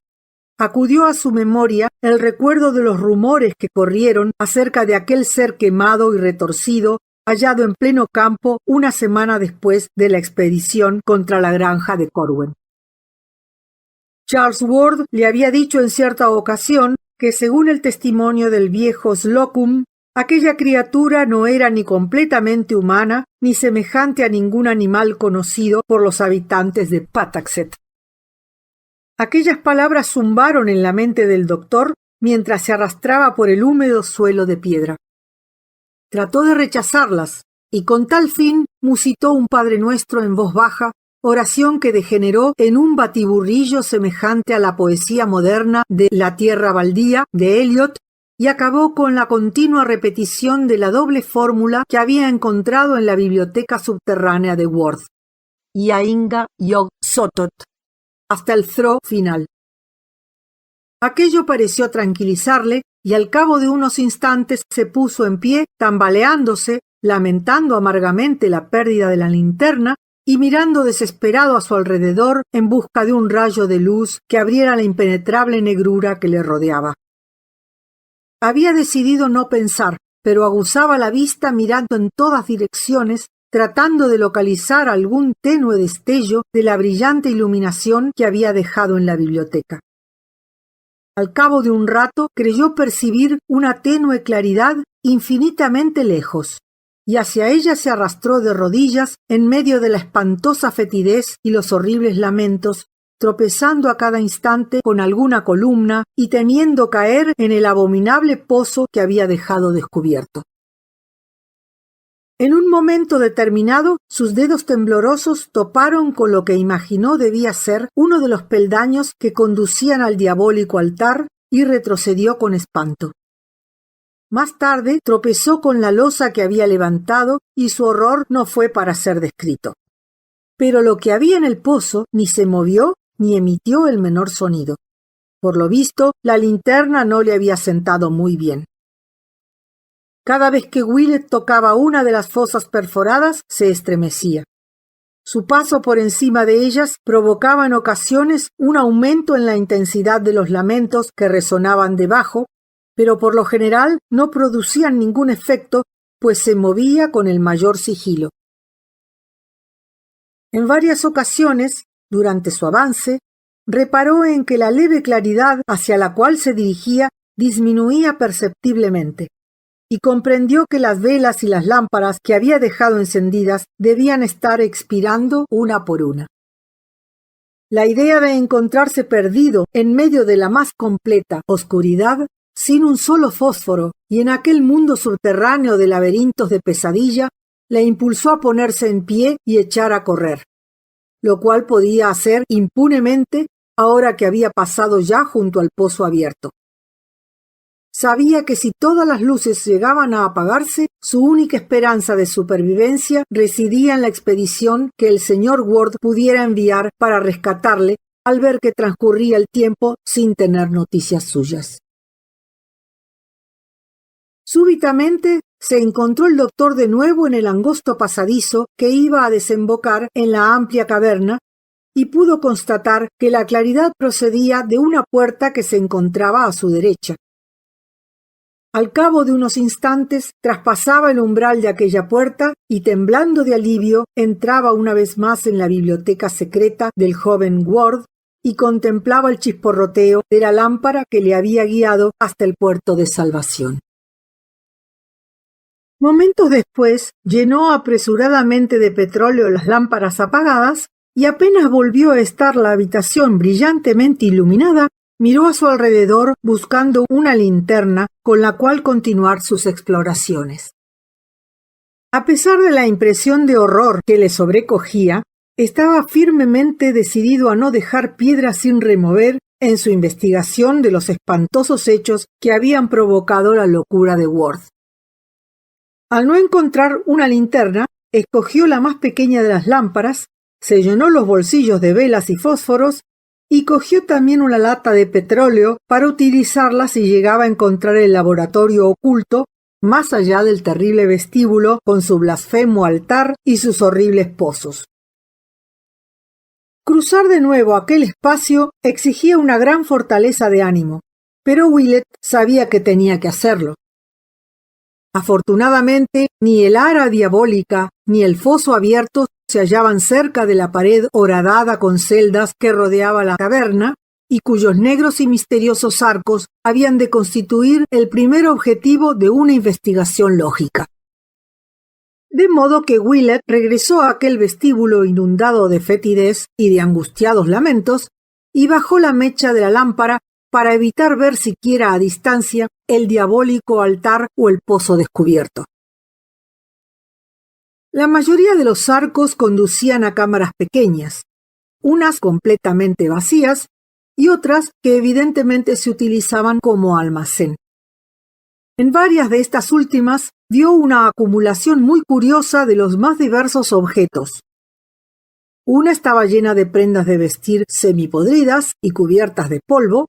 [SPEAKER 1] acudió a su memoria el recuerdo de los rumores que corrieron acerca de aquel ser quemado y retorcido hallado en pleno campo una semana después de la expedición contra la granja de Corwen. Charles Ward le había dicho en cierta ocasión que, según el testimonio del viejo Slocum, aquella criatura no era ni completamente humana ni semejante a ningún animal conocido por los habitantes de Patuxet. Aquellas palabras zumbaron en la mente del doctor mientras se arrastraba por el húmedo suelo de piedra. Trató de rechazarlas y con tal fin musitó un Padre Nuestro en voz baja, oración que degeneró en un batiburrillo semejante a la poesía moderna de La tierra baldía de Eliot y acabó con la continua repetición de la doble fórmula que había encontrado en la biblioteca subterránea de Worth: Yainga Yog Sotot, hasta el thro final. Aquello pareció tranquilizarle y al cabo de unos instantes se puso en pie, tambaleándose, lamentando amargamente la pérdida de la linterna y mirando desesperado a su alrededor en busca de un rayo de luz que abriera la impenetrable negrura que le rodeaba. Había decidido no pensar, pero aguzaba la vista mirando en todas direcciones, tratando de localizar algún tenue destello de la brillante iluminación que había dejado en la biblioteca. Al cabo de un rato creyó percibir una tenue claridad infinitamente lejos, y hacia ella se arrastró de rodillas en medio de la espantosa fetidez y los horribles lamentos, tropezando a cada instante con alguna columna y temiendo caer en el abominable pozo que había dejado descubierto. En un momento determinado, sus dedos temblorosos toparon con lo que imaginó debía ser uno de los peldaños que conducían al diabólico altar y retrocedió con espanto. Más tarde tropezó con la losa que había levantado y su horror no fue para ser descrito. Pero lo que había en el pozo ni se movió ni emitió el menor sonido. Por lo visto, la linterna no le había sentado muy bien. Cada vez que Willett tocaba una de las fosas perforadas, se estremecía. Su paso por encima de ellas provocaba en ocasiones un aumento en la intensidad de los lamentos que resonaban debajo, pero por lo general no producían ningún efecto, pues se movía con el mayor sigilo. En varias ocasiones, durante su avance, reparó en que la leve claridad hacia la cual se dirigía disminuía perceptiblemente, y comprendió que las velas y las lámparas que había dejado encendidas debían estar expirando una por una. La idea de encontrarse perdido en medio de la más completa oscuridad, sin un solo fósforo, y en aquel mundo subterráneo de laberintos de pesadilla, le impulsó a ponerse en pie y echar a correr, lo cual podía hacer impunemente ahora que había pasado ya junto al pozo abierto. Sabía que si todas las luces llegaban a apagarse, su única esperanza de supervivencia residía en la expedición que el señor Ward pudiera enviar para rescatarle al ver que transcurría el tiempo sin tener noticias suyas. Súbitamente se encontró el doctor de nuevo en el angosto pasadizo que iba a desembocar en la amplia caverna y pudo constatar que la claridad procedía de una puerta que se encontraba a su derecha. Al cabo de unos instantes traspasaba el umbral de aquella puerta y, temblando de alivio, entraba una vez más en la biblioteca secreta del joven Ward y contemplaba el chisporroteo de la lámpara que le había guiado hasta el puerto de salvación. Momentos después llenó apresuradamente de petróleo las lámparas apagadas y apenas volvió a estar la habitación brillantemente iluminada, miró a su alrededor buscando una linterna con la cual continuar sus exploraciones. A pesar de la impresión de horror que le sobrecogía, estaba firmemente decidido a no dejar piedra sin remover en su investigación de los espantosos hechos que habían provocado la locura de Ward. Al no encontrar una linterna, escogió la más pequeña de las lámparas, se llenó los bolsillos de velas y fósforos y cogió también una lata de petróleo para utilizarla si llegaba a encontrar el laboratorio oculto más allá del terrible vestíbulo con su blasfemo altar y sus horribles pozos. Cruzar de nuevo aquel espacio exigía una gran fortaleza de ánimo, pero Willett sabía que tenía que hacerlo. Afortunadamente, ni el ara diabólica ni el foso abierto se hallaban cerca de la pared horadada con celdas que rodeaba la caverna y cuyos negros y misteriosos arcos habían de constituir el primer objetivo de una investigación lógica. De modo que Willett regresó a aquel vestíbulo inundado de fétides y de angustiados lamentos y bajó la mecha de la lámpara para evitar ver siquiera a distancia el diabólico altar o el pozo descubierto. La mayoría de los arcos conducían a cámaras pequeñas, unas completamente vacías y otras que evidentemente se utilizaban como almacén. En varias de estas últimas vio una acumulación muy curiosa de los más diversos objetos. Una estaba llena de prendas de vestir semipodridas y cubiertas de polvo,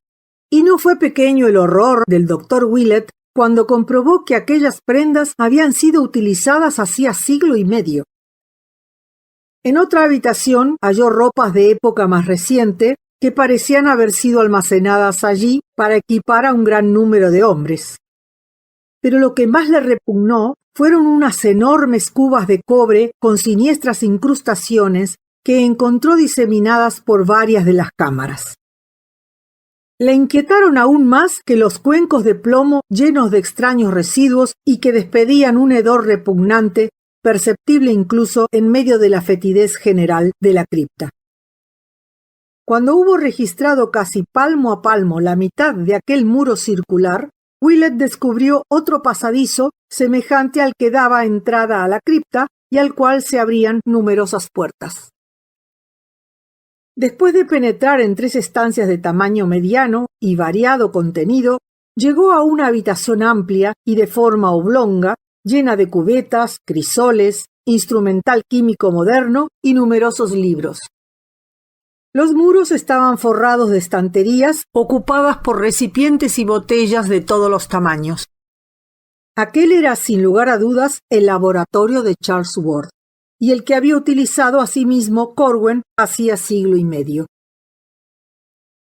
[SPEAKER 1] y no fue pequeño el horror del doctor Willett cuando comprobó que aquellas prendas habían sido utilizadas hacía siglo y medio. En otra habitación halló ropas de época más reciente que parecían haber sido almacenadas allí para equipar a un gran número de hombres. Pero lo que más le repugnó fueron unas enormes cubas de cobre con siniestras incrustaciones que encontró diseminadas por varias de las cámaras. Le inquietaron aún más que los cuencos de plomo llenos de extraños residuos y que despedían un hedor repugnante, perceptible incluso en medio de la fetidez general de la cripta. Cuando hubo registrado casi palmo a palmo la mitad de aquel muro circular, Willett descubrió otro pasadizo semejante al que daba entrada a la cripta y al cual se abrían numerosas puertas. Después de penetrar en 3 estancias de tamaño mediano y variado contenido, llegó a una habitación amplia y de forma oblonga, llena de cubetas, crisoles, instrumental químico moderno y numerosos libros. Los muros estaban forrados de estanterías ocupadas por recipientes y botellas de todos los tamaños. Aquel era, sin lugar a dudas, el laboratorio de Charles Ward, y el que había utilizado asimismo Corwen hacía siglo y medio.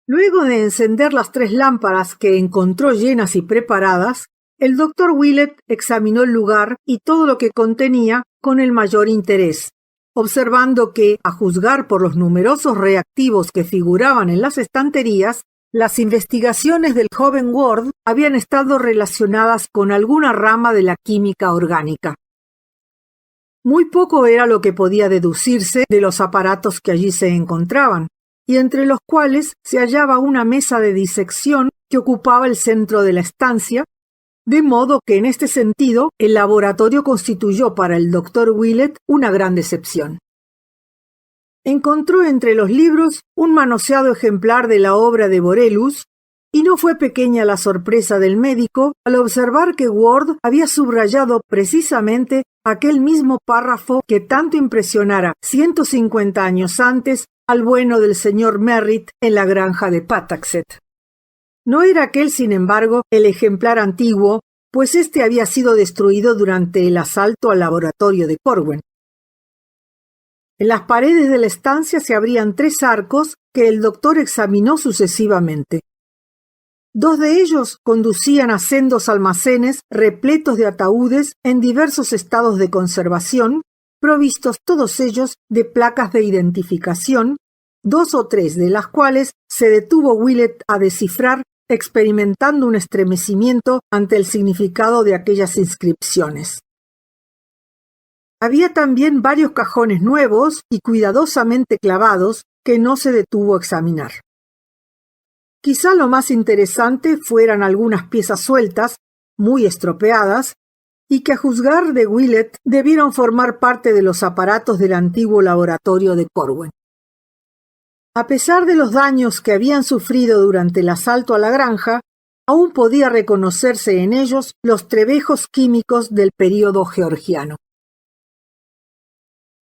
[SPEAKER 1] Luego de encender las 3 lámparas que encontró llenas y preparadas, el doctor Willett examinó el lugar y todo lo que contenía con el mayor interés, observando que, a juzgar por los numerosos reactivos que figuraban en las estanterías, las investigaciones del joven Ward habían estado relacionadas con alguna rama de la química orgánica. Muy poco era lo que podía deducirse de los aparatos que allí se encontraban, y entre los cuales se hallaba una mesa de disección que ocupaba el centro de la estancia, de modo que en este sentido el laboratorio constituyó para el doctor Willett una gran decepción. Encontró entre los libros un manoseado ejemplar de la obra de Borellus, y no fue pequeña la sorpresa del médico al observar que Ward había subrayado precisamente aquel mismo párrafo que tanto impresionara 150 años antes al bueno del señor Merritt en la granja de Patuxet. No era aquel, sin embargo, el ejemplar antiguo, pues éste había sido destruido durante el asalto al laboratorio de Corwen. En las paredes de la estancia se abrían 3 arcos que el doctor examinó sucesivamente. 2 de ellos conducían a sendos almacenes repletos de ataúdes en diversos estados de conservación, provistos todos ellos de placas de identificación, 2 o 3 de las cuales se detuvo Willett a descifrar, experimentando un estremecimiento ante el significado de aquellas inscripciones. Había también varios cajones nuevos y cuidadosamente clavados que no se detuvo a examinar. Quizá lo más interesante fueran algunas piezas sueltas, muy estropeadas, y que a juzgar de Willett debieron formar parte de los aparatos del antiguo laboratorio de Corwen. A pesar de los daños que habían sufrido durante el asalto a la granja, aún podía reconocerse en ellos los trebejos químicos del período georgiano.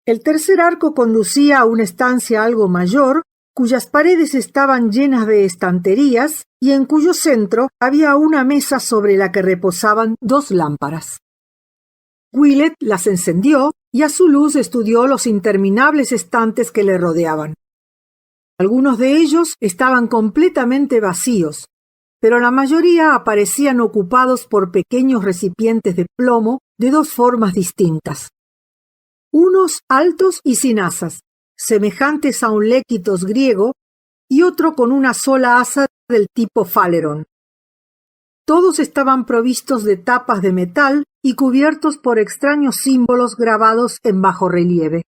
[SPEAKER 1] El tercer arco conducía a una estancia algo mayor, cuyas paredes estaban llenas de estanterías y en cuyo centro había una mesa sobre la que reposaban 2 lámparas. Willett las encendió y a su luz estudió los interminables estantes que le rodeaban. Algunos de ellos estaban completamente vacíos, pero la mayoría aparecían ocupados por pequeños recipientes de plomo de 2 formas distintas. Unos altos y sin asas, semejantes a un léquitos griego, y otro con una sola asa del tipo Phaleron. Todos estaban provistos de tapas de metal y cubiertos por extraños símbolos grabados en bajo relieve.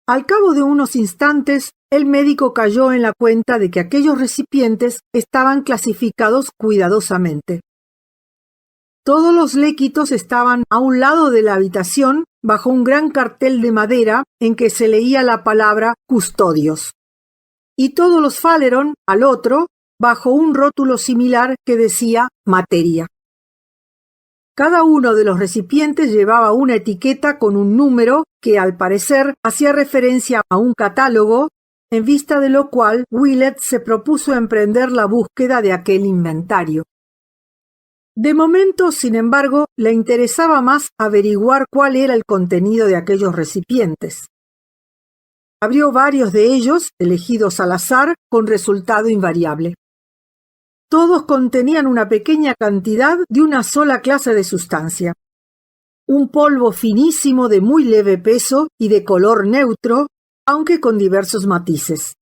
[SPEAKER 1] Al cabo de unos instantes, el médico cayó en la cuenta de que aquellos recipientes estaban clasificados cuidadosamente. Todos los léquitos estaban a un lado de la habitación, bajo un gran cartel de madera en que se leía la palabra custodios, y todos los Phaleron al otro, bajo un rótulo similar que decía materia. Cada uno de los recipientes llevaba una etiqueta con un número que, al parecer, hacía referencia a un catálogo, en vista de lo cual Willett se propuso emprender la búsqueda de aquel inventario. De momento, sin embargo, le interesaba más averiguar cuál era el contenido de aquellos recipientes. Abrió varios de ellos, elegidos al azar, con resultado invariable. Todos contenían una pequeña cantidad de una sola clase de sustancia. Un polvo finísimo de muy leve peso y de color neutro, aunque con diversos matices.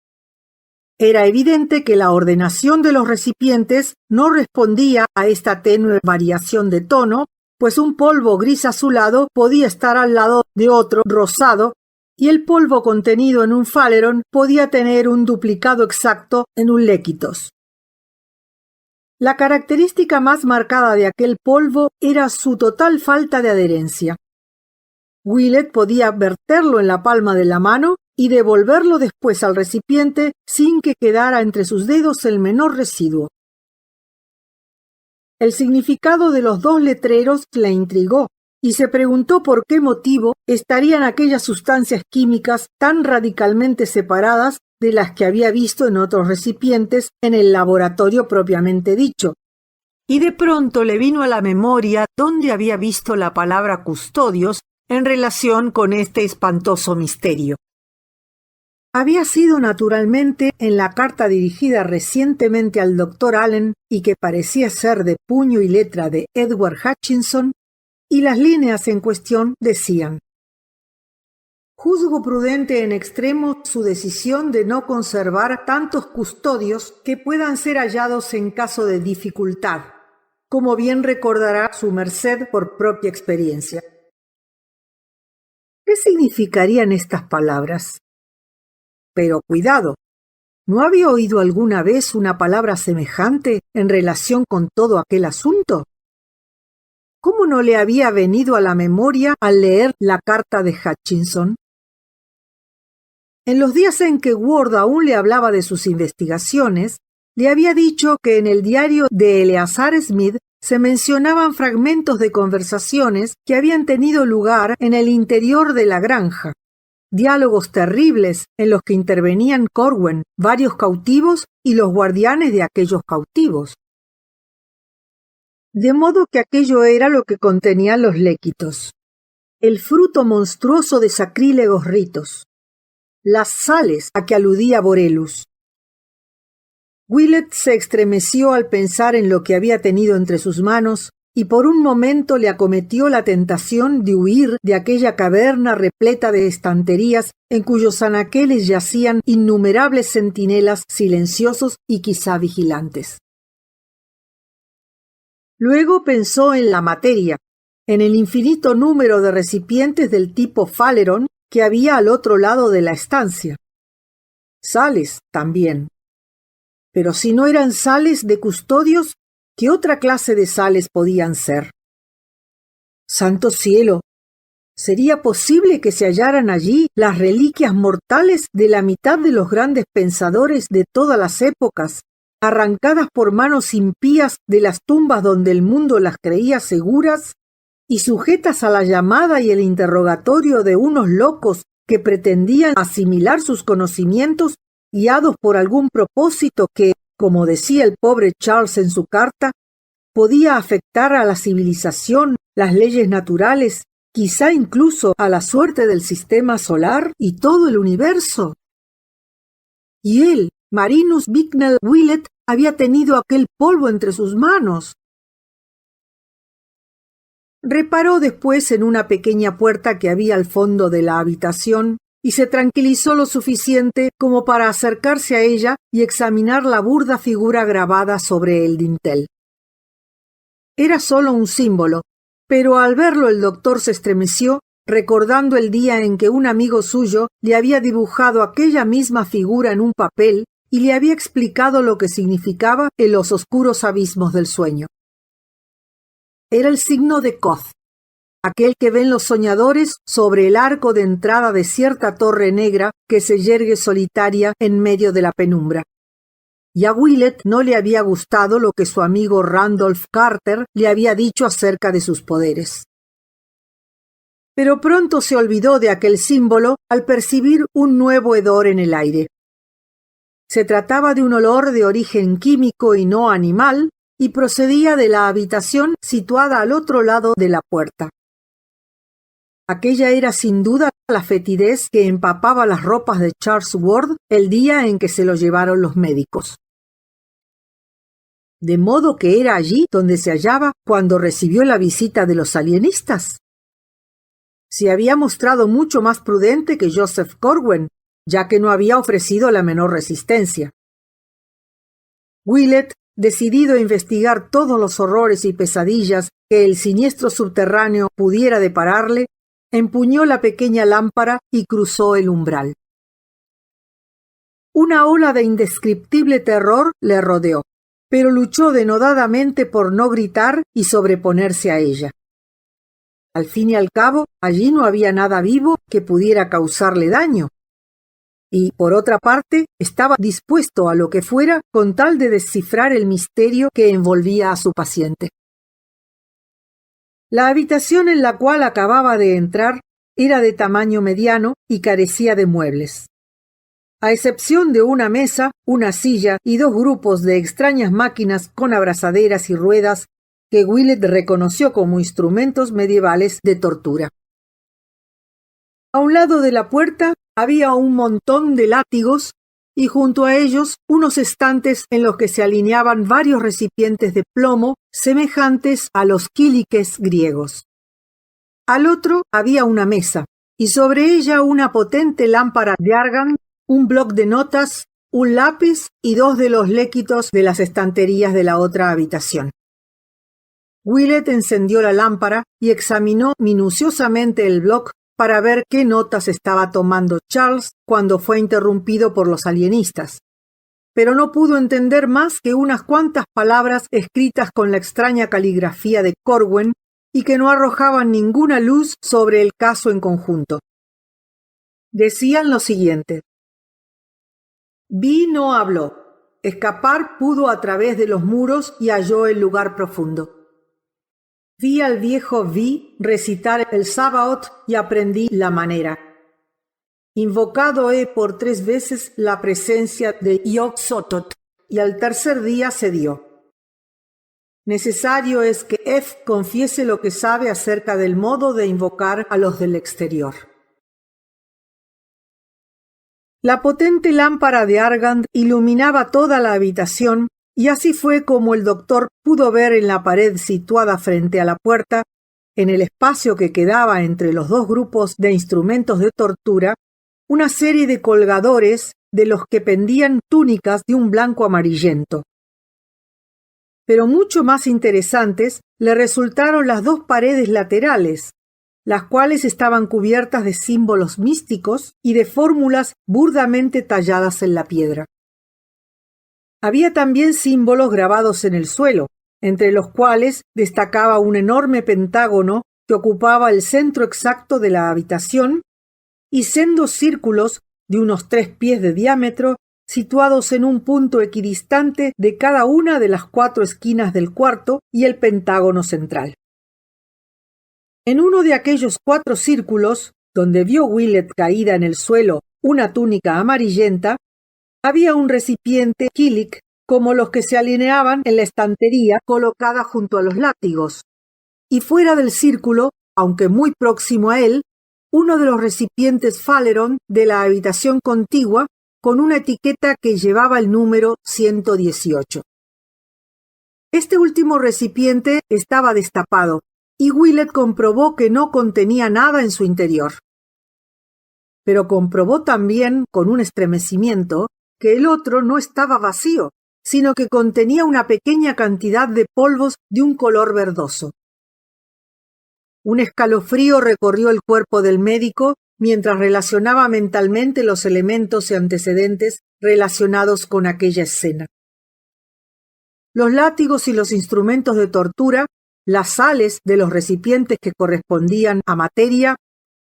[SPEAKER 1] Era evidente que la ordenación de los recipientes no respondía a esta tenue variación de tono, pues un polvo gris azulado podía estar al lado de otro rosado, y el polvo contenido en un Phaleron podía tener un duplicado exacto en un léquitos. La característica más marcada de aquel polvo era su total falta de adherencia. Willett podía verterlo en la palma de la mano y devolverlo después al recipiente sin que quedara entre sus dedos el menor residuo. El significado de los 2 letreros le intrigó y se preguntó por qué motivo estarían aquellas sustancias químicas tan radicalmente separadas de las que había visto en otros recipientes en el laboratorio propiamente dicho. Y de pronto le vino a la memoria dónde había visto la palabra custodios en relación con este espantoso misterio. Había sido naturalmente en la carta dirigida recientemente al Dr. Allen y que parecía ser de puño y letra de Edward Hutchinson, y las líneas en cuestión decían: «Juzgo prudente en extremo su decisión de no conservar tantos custodios que puedan ser hallados en caso de dificultad, como bien recordará su merced por propia experiencia». ¿Qué significarían estas palabras? Pero cuidado, ¿no había oído alguna vez una palabra semejante en relación con todo aquel asunto? ¿Cómo no le había venido a la memoria al leer la carta de Hutchinson? En los días en que Ward aún le hablaba de sus investigaciones, le había dicho que en el diario de Eleazar Smith se mencionaban fragmentos de conversaciones que habían tenido lugar en el interior de la granja. Diálogos terribles en los que intervenían Corwen, varios cautivos y los guardianes de aquellos cautivos. De modo que aquello era lo que contenían los léquitos: el fruto monstruoso de sacrílegos ritos, las sales a que aludía Borellus. Willett se estremeció al pensar en lo que había tenido entre sus manos, y por un momento le acometió la tentación de huir de aquella caverna repleta de estanterías en cuyos anaqueles yacían innumerables centinelas silenciosos y quizá vigilantes. Luego pensó en la materia, en el infinito número de recipientes del tipo Faleron que había al otro lado de la estancia. Sales también. Pero si no eran sales de custodios, ¿qué otra clase de sales podían ser? ¡Santo cielo! ¿Sería posible que se hallaran allí las reliquias mortales de la mitad de los grandes pensadores de todas las épocas, arrancadas por manos impías de las tumbas donde el mundo las creía seguras y sujetas a la llamada y el interrogatorio de unos locos que pretendían asimilar sus conocimientos guiados por algún propósito que, como decía el pobre Charles en su carta, podía afectar a la civilización, las leyes naturales, quizá incluso a la suerte del sistema solar y todo el universo? Y él, Marinus Bicknell Willett, había tenido aquel polvo entre sus manos. Reparó después en una pequeña puerta que había al fondo de la habitación y se tranquilizó lo suficiente como para acercarse a ella y examinar la burda figura grabada sobre el dintel. Era solo un símbolo, pero al verlo el doctor se estremeció, recordando el día en que un amigo suyo le había dibujado aquella misma figura en un papel y le había explicado lo que significaba en los oscuros abismos del sueño. Era el signo de Koth, aquel que ven los soñadores sobre el arco de entrada de cierta torre negra que se yergue solitaria en medio de la penumbra. Y a Willett no le había gustado lo que su amigo Randolph Carter le había dicho acerca de sus poderes. Pero pronto se olvidó de aquel símbolo al percibir un nuevo hedor en el aire. Se trataba de un olor de origen químico y no animal, y procedía de la habitación situada al otro lado de la puerta. Aquella era sin duda la fetidez que empapaba las ropas de Charles Ward el día en que se lo llevaron los médicos. ¿De modo que era allí donde se hallaba cuando recibió la visita de los alienistas? Se había mostrado mucho más prudente que Joseph Corwen, ya que no había ofrecido la menor resistencia. Willett, decidido a investigar todos los horrores y pesadillas que el siniestro subterráneo pudiera depararle, empuñó la pequeña lámpara y cruzó el umbral. Una ola de indescriptible terror le rodeó, pero luchó denodadamente por no gritar y sobreponerse a ella. Al fin y al cabo, allí no había nada vivo que pudiera causarle daño. Y, por otra parte, estaba dispuesto a lo que fuera con tal de descifrar el misterio que envolvía a su paciente. La habitación en la cual acababa de entrar era de tamaño mediano y carecía de muebles. A excepción de una mesa, una silla y dos grupos de extrañas máquinas con abrazaderas y ruedas que Willett reconoció como instrumentos medievales de tortura. A un lado de la puerta había un montón de látigos y junto a ellos unos estantes en los que se alineaban varios recipientes de plomo semejantes a los quíliques griegos. Al otro había una mesa y sobre ella una potente lámpara de argán, un bloc de notas, un lápiz y dos de los léquitos de las estanterías de la otra habitación. Willett encendió la lámpara y examinó minuciosamente el bloc para ver qué notas estaba tomando Charles cuando fue interrumpido por los alienistas. Pero no pudo entender más que unas cuantas palabras escritas con la extraña caligrafía de Corwen y que no arrojaban ninguna luz sobre el caso en conjunto. Decían lo siguiente: Vi no habló. Escapar pudo a través de los muros y halló el lugar profundo. Vi al viejo Vi recitar el Sabaoth y aprendí la manera. Invocado he por 3 veces la presencia de Yog-Sothoth y al tercer día se dio. Necesario es que Ef confiese lo que sabe acerca del modo de invocar a los del exterior. La potente lámpara de Argand iluminaba toda la habitación y así fue como el doctor pudo ver en la pared situada frente a la puerta, en el espacio que quedaba entre los dos grupos de instrumentos de tortura, una serie de colgadores de los que pendían túnicas de un blanco amarillento. Pero mucho más interesantes le resultaron las dos paredes laterales, las cuales estaban cubiertas de símbolos místicos y de fórmulas burdamente talladas en la piedra. Había también símbolos grabados en el suelo, entre los cuales destacaba un enorme pentágono que ocupaba el centro exacto de la habitación y sendos círculos de unos 3 pies de diámetro situados en un punto equidistante de cada una de las 4 esquinas del cuarto y el pentágono central. En uno de aquellos 4 círculos, donde vio Willett caída en el suelo una túnica amarillenta, había un recipiente Killick como los que se alineaban en la estantería colocada junto a los látigos, y fuera del círculo, aunque muy próximo a él, uno de los recipientes Faleron de la habitación contigua con una etiqueta que llevaba el número 118. Este último recipiente estaba destapado y Willett comprobó que no contenía nada en su interior. Pero comprobó también, con un estremecimiento, que el otro no estaba vacío, sino que contenía una pequeña cantidad de polvos de un color verdoso. Un escalofrío recorrió el cuerpo del médico mientras relacionaba mentalmente los elementos y antecedentes relacionados con aquella escena. Los látigos y los instrumentos de tortura, las sales de los recipientes que correspondían a materia,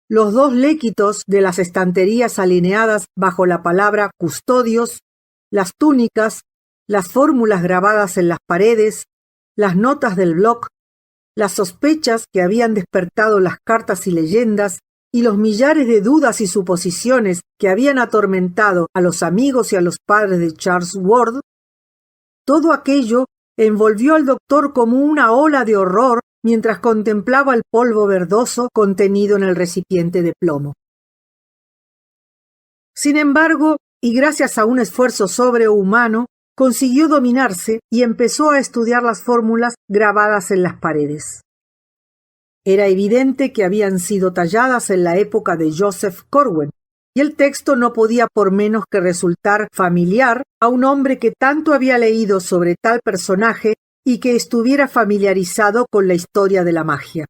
[SPEAKER 1] los 2 léquitos de las estanterías alineadas bajo la palabra custodios, las túnicas, las fórmulas grabadas en las paredes, las notas del blog, las sospechas que habían despertado las cartas y leyendas y los millares de dudas y suposiciones que habían atormentado a los amigos y a los padres de Charles Ward, todo aquello envolvió al doctor como una ola de horror mientras contemplaba el polvo verdoso contenido en el recipiente de plomo. Sin embargo, y gracias a un esfuerzo sobrehumano, consiguió dominarse y empezó a estudiar las fórmulas grabadas en las paredes. Era evidente que habían sido talladas en la época de Joseph Corwen, y el texto no podía por menos que resultar familiar a un hombre que tanto había leído sobre tal personaje y que estuviera familiarizado con la historia de la magia.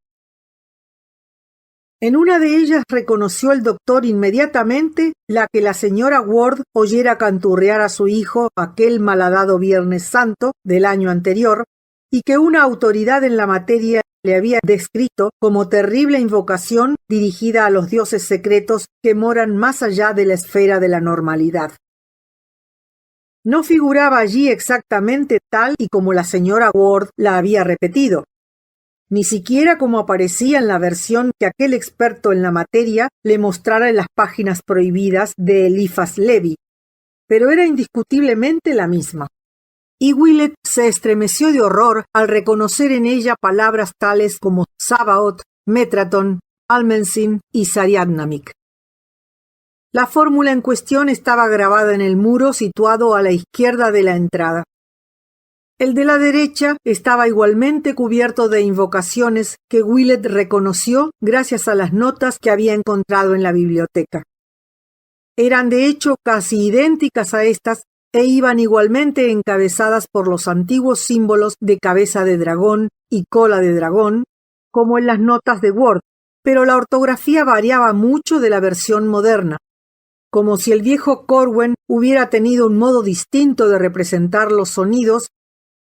[SPEAKER 1] En una de ellas reconoció el doctor inmediatamente la que la señora Ward oyera canturrear a su hijo aquel malhadado Viernes Santo del año anterior y que una autoridad en la materia le había descrito como terrible invocación dirigida a los dioses secretos que moran más allá de la esfera de la normalidad. No figuraba allí exactamente tal y como la señora Ward la había repetido, ni siquiera como aparecía en la versión que aquel experto en la materia le mostrara en las páginas prohibidas de Eliphas Levi, pero era indiscutiblemente la misma. Y Willett se estremeció de horror al reconocer en ella palabras tales como Sabaoth, Metraton, Almensin y Sariadnamik. La fórmula en cuestión estaba grabada en el muro situado a la izquierda de la entrada. El de la derecha estaba igualmente cubierto de invocaciones que Willett reconoció gracias a las notas que había encontrado en la biblioteca. Eran de hecho casi idénticas a estas e iban igualmente encabezadas por los antiguos símbolos de cabeza de dragón y cola de dragón, como en las notas de Ward, pero la ortografía variaba mucho de la versión moderna, como si el viejo Corwen hubiera tenido un modo distinto de representar los sonidos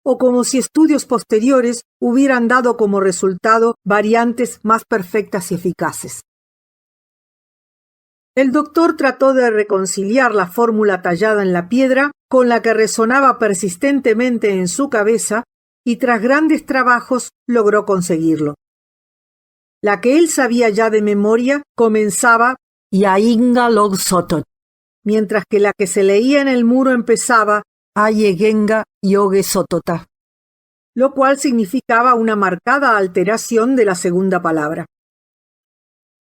[SPEAKER 1] o como si estudios posteriores hubieran dado como resultado variantes más perfectas y eficaces. El doctor trató de reconciliar la fórmula tallada en la piedra con la que resonaba persistentemente en su cabeza y tras grandes trabajos logró conseguirlo. La que él sabía ya de memoria comenzaba Yainga Log Sotot, mientras que la que se leía en el muro empezaba Ayegenga Yoge Sotota, lo cual significaba una marcada alteración de la segunda palabra.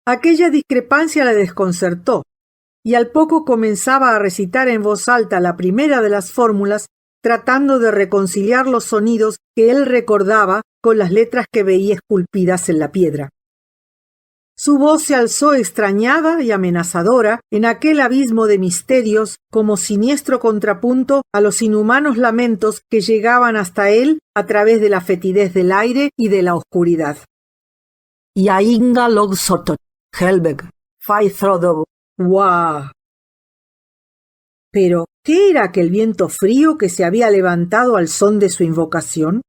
[SPEAKER 1] Aquella discrepancia le desconcertó, y al poco comenzaba a recitar en voz alta la primera de las fórmulas, tratando de reconciliar los sonidos que él recordaba con las letras que veía esculpidas en la piedra. Su voz se alzó extrañada y amenazadora en aquel abismo de misterios como siniestro contrapunto a los inhumanos lamentos que llegaban hasta él a través de la fetidez del aire y de la oscuridad. Yainga logsotot, Helbeg, Faithrodo, ¡guau! Pero, ¿qué era aquel viento frío que se había levantado al son de su invocación?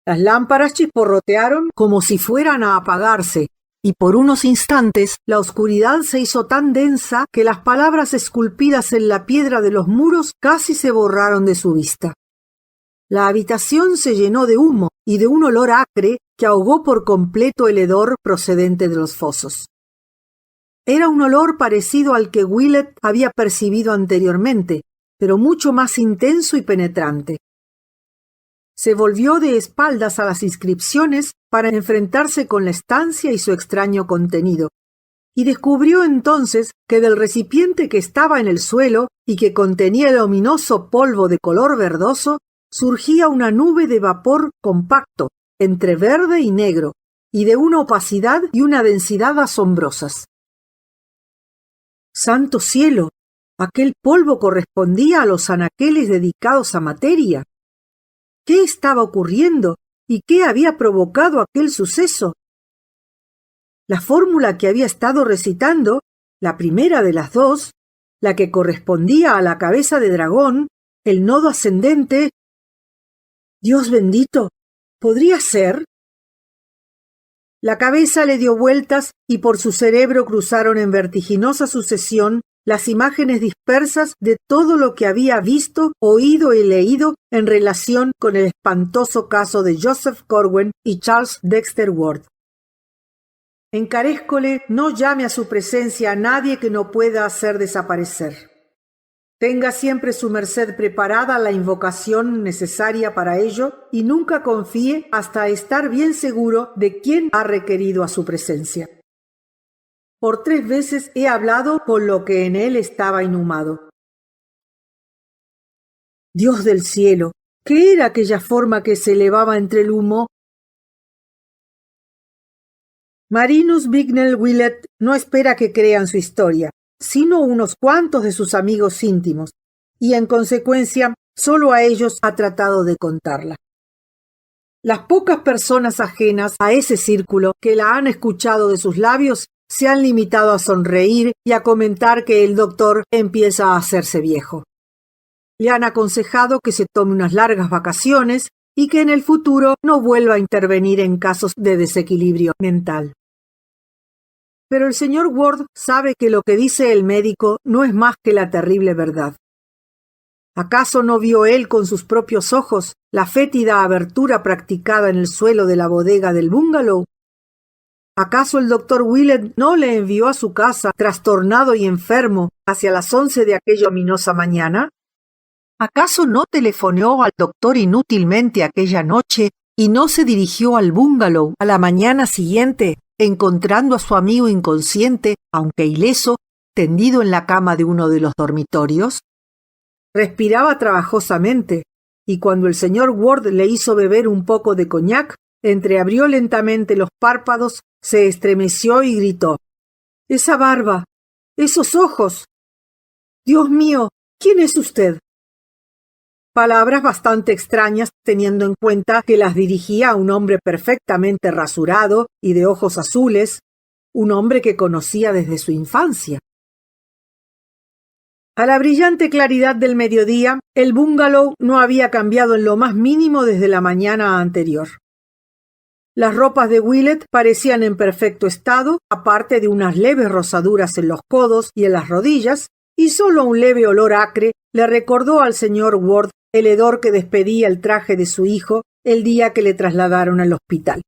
[SPEAKER 1] Las lámparas chisporrotearon como si fueran a apagarse, y por unos instantes la oscuridad se hizo tan densa que las palabras esculpidas en la piedra de los muros casi se borraron de su vista. La habitación se llenó de humo y de un olor acre que ahogó por completo el hedor procedente de los fosos. Era un olor parecido al que Willett había percibido anteriormente, pero mucho más intenso y penetrante. Se volvió de espaldas a las inscripciones para enfrentarse con la estancia y su extraño contenido, y descubrió entonces que del recipiente que estaba en el suelo y que contenía el ominoso polvo de color verdoso, surgía una nube de vapor compacto, entre verde y negro, y de una opacidad y una densidad asombrosas. ¡Santo cielo! Aquel polvo correspondía a los anaqueles dedicados a materia. ¿Qué estaba ocurriendo y qué había provocado aquel suceso? La fórmula que había estado recitando, la primera de las dos, la que correspondía a la cabeza de dragón, el nodo ascendente. Dios bendito, ¿podría ser? La cabeza le dio vueltas y por su cerebro cruzaron en vertiginosa sucesión las imágenes dispersas de todo lo que había visto, oído y leído en relación con el espantoso caso de Joseph Corwen y Charles Dexter Ward. Encarézcole, no llame a su presencia a nadie que no pueda hacer desaparecer. Tenga siempre su merced preparada la invocación necesaria para ello y nunca confíe hasta estar bien seguro de quién ha requerido a su presencia. Por 3 veces he hablado con lo que en él estaba inhumado. Dios del cielo, ¿qué era aquella forma que se elevaba entre el humo? Marinus Bicknell Willett no espera que crean su historia, sino unos cuantos de sus amigos íntimos, y en consecuencia solo a ellos ha tratado de contarla. Las pocas personas ajenas a ese círculo que la han escuchado de sus labios se han limitado a sonreír y a comentar que el doctor empieza a hacerse viejo. Le han aconsejado que se tome unas largas vacaciones y que en el futuro no vuelva a intervenir en casos de desequilibrio mental. Pero el señor Ward sabe que lo que dice el médico no es más que la terrible verdad. ¿Acaso no vio él con sus propios ojos la fétida abertura practicada en el suelo de la bodega del bungalow? ¿Acaso el doctor Willett no le envió a su casa, trastornado y enfermo, hacia las 11 de aquella ominosa mañana? ¿Acaso no telefoneó al doctor inútilmente aquella noche y no se dirigió al bungalow a la mañana siguiente, encontrando a su amigo inconsciente, aunque ileso, tendido en la cama de uno de los dormitorios? Respiraba trabajosamente, y cuando el señor Ward le hizo beber un poco de coñac, entreabrió lentamente los párpados, se estremeció y gritó: «¡Esa barba! ¡Esos ojos! Dios mío, ¿quién es usted?». Palabras bastante extrañas teniendo en cuenta que las dirigía a un hombre perfectamente rasurado y de ojos azules, un hombre que conocía desde su infancia. A la brillante claridad del mediodía, el bungalow no había cambiado en lo más mínimo desde la mañana anterior. Las ropas de Willett parecían en perfecto estado, aparte de unas leves rosaduras en los codos y en las rodillas, y solo un leve olor acre le recordó al señor Ward el hedor que despedía el traje de su hijo el día que le trasladaron al hospital.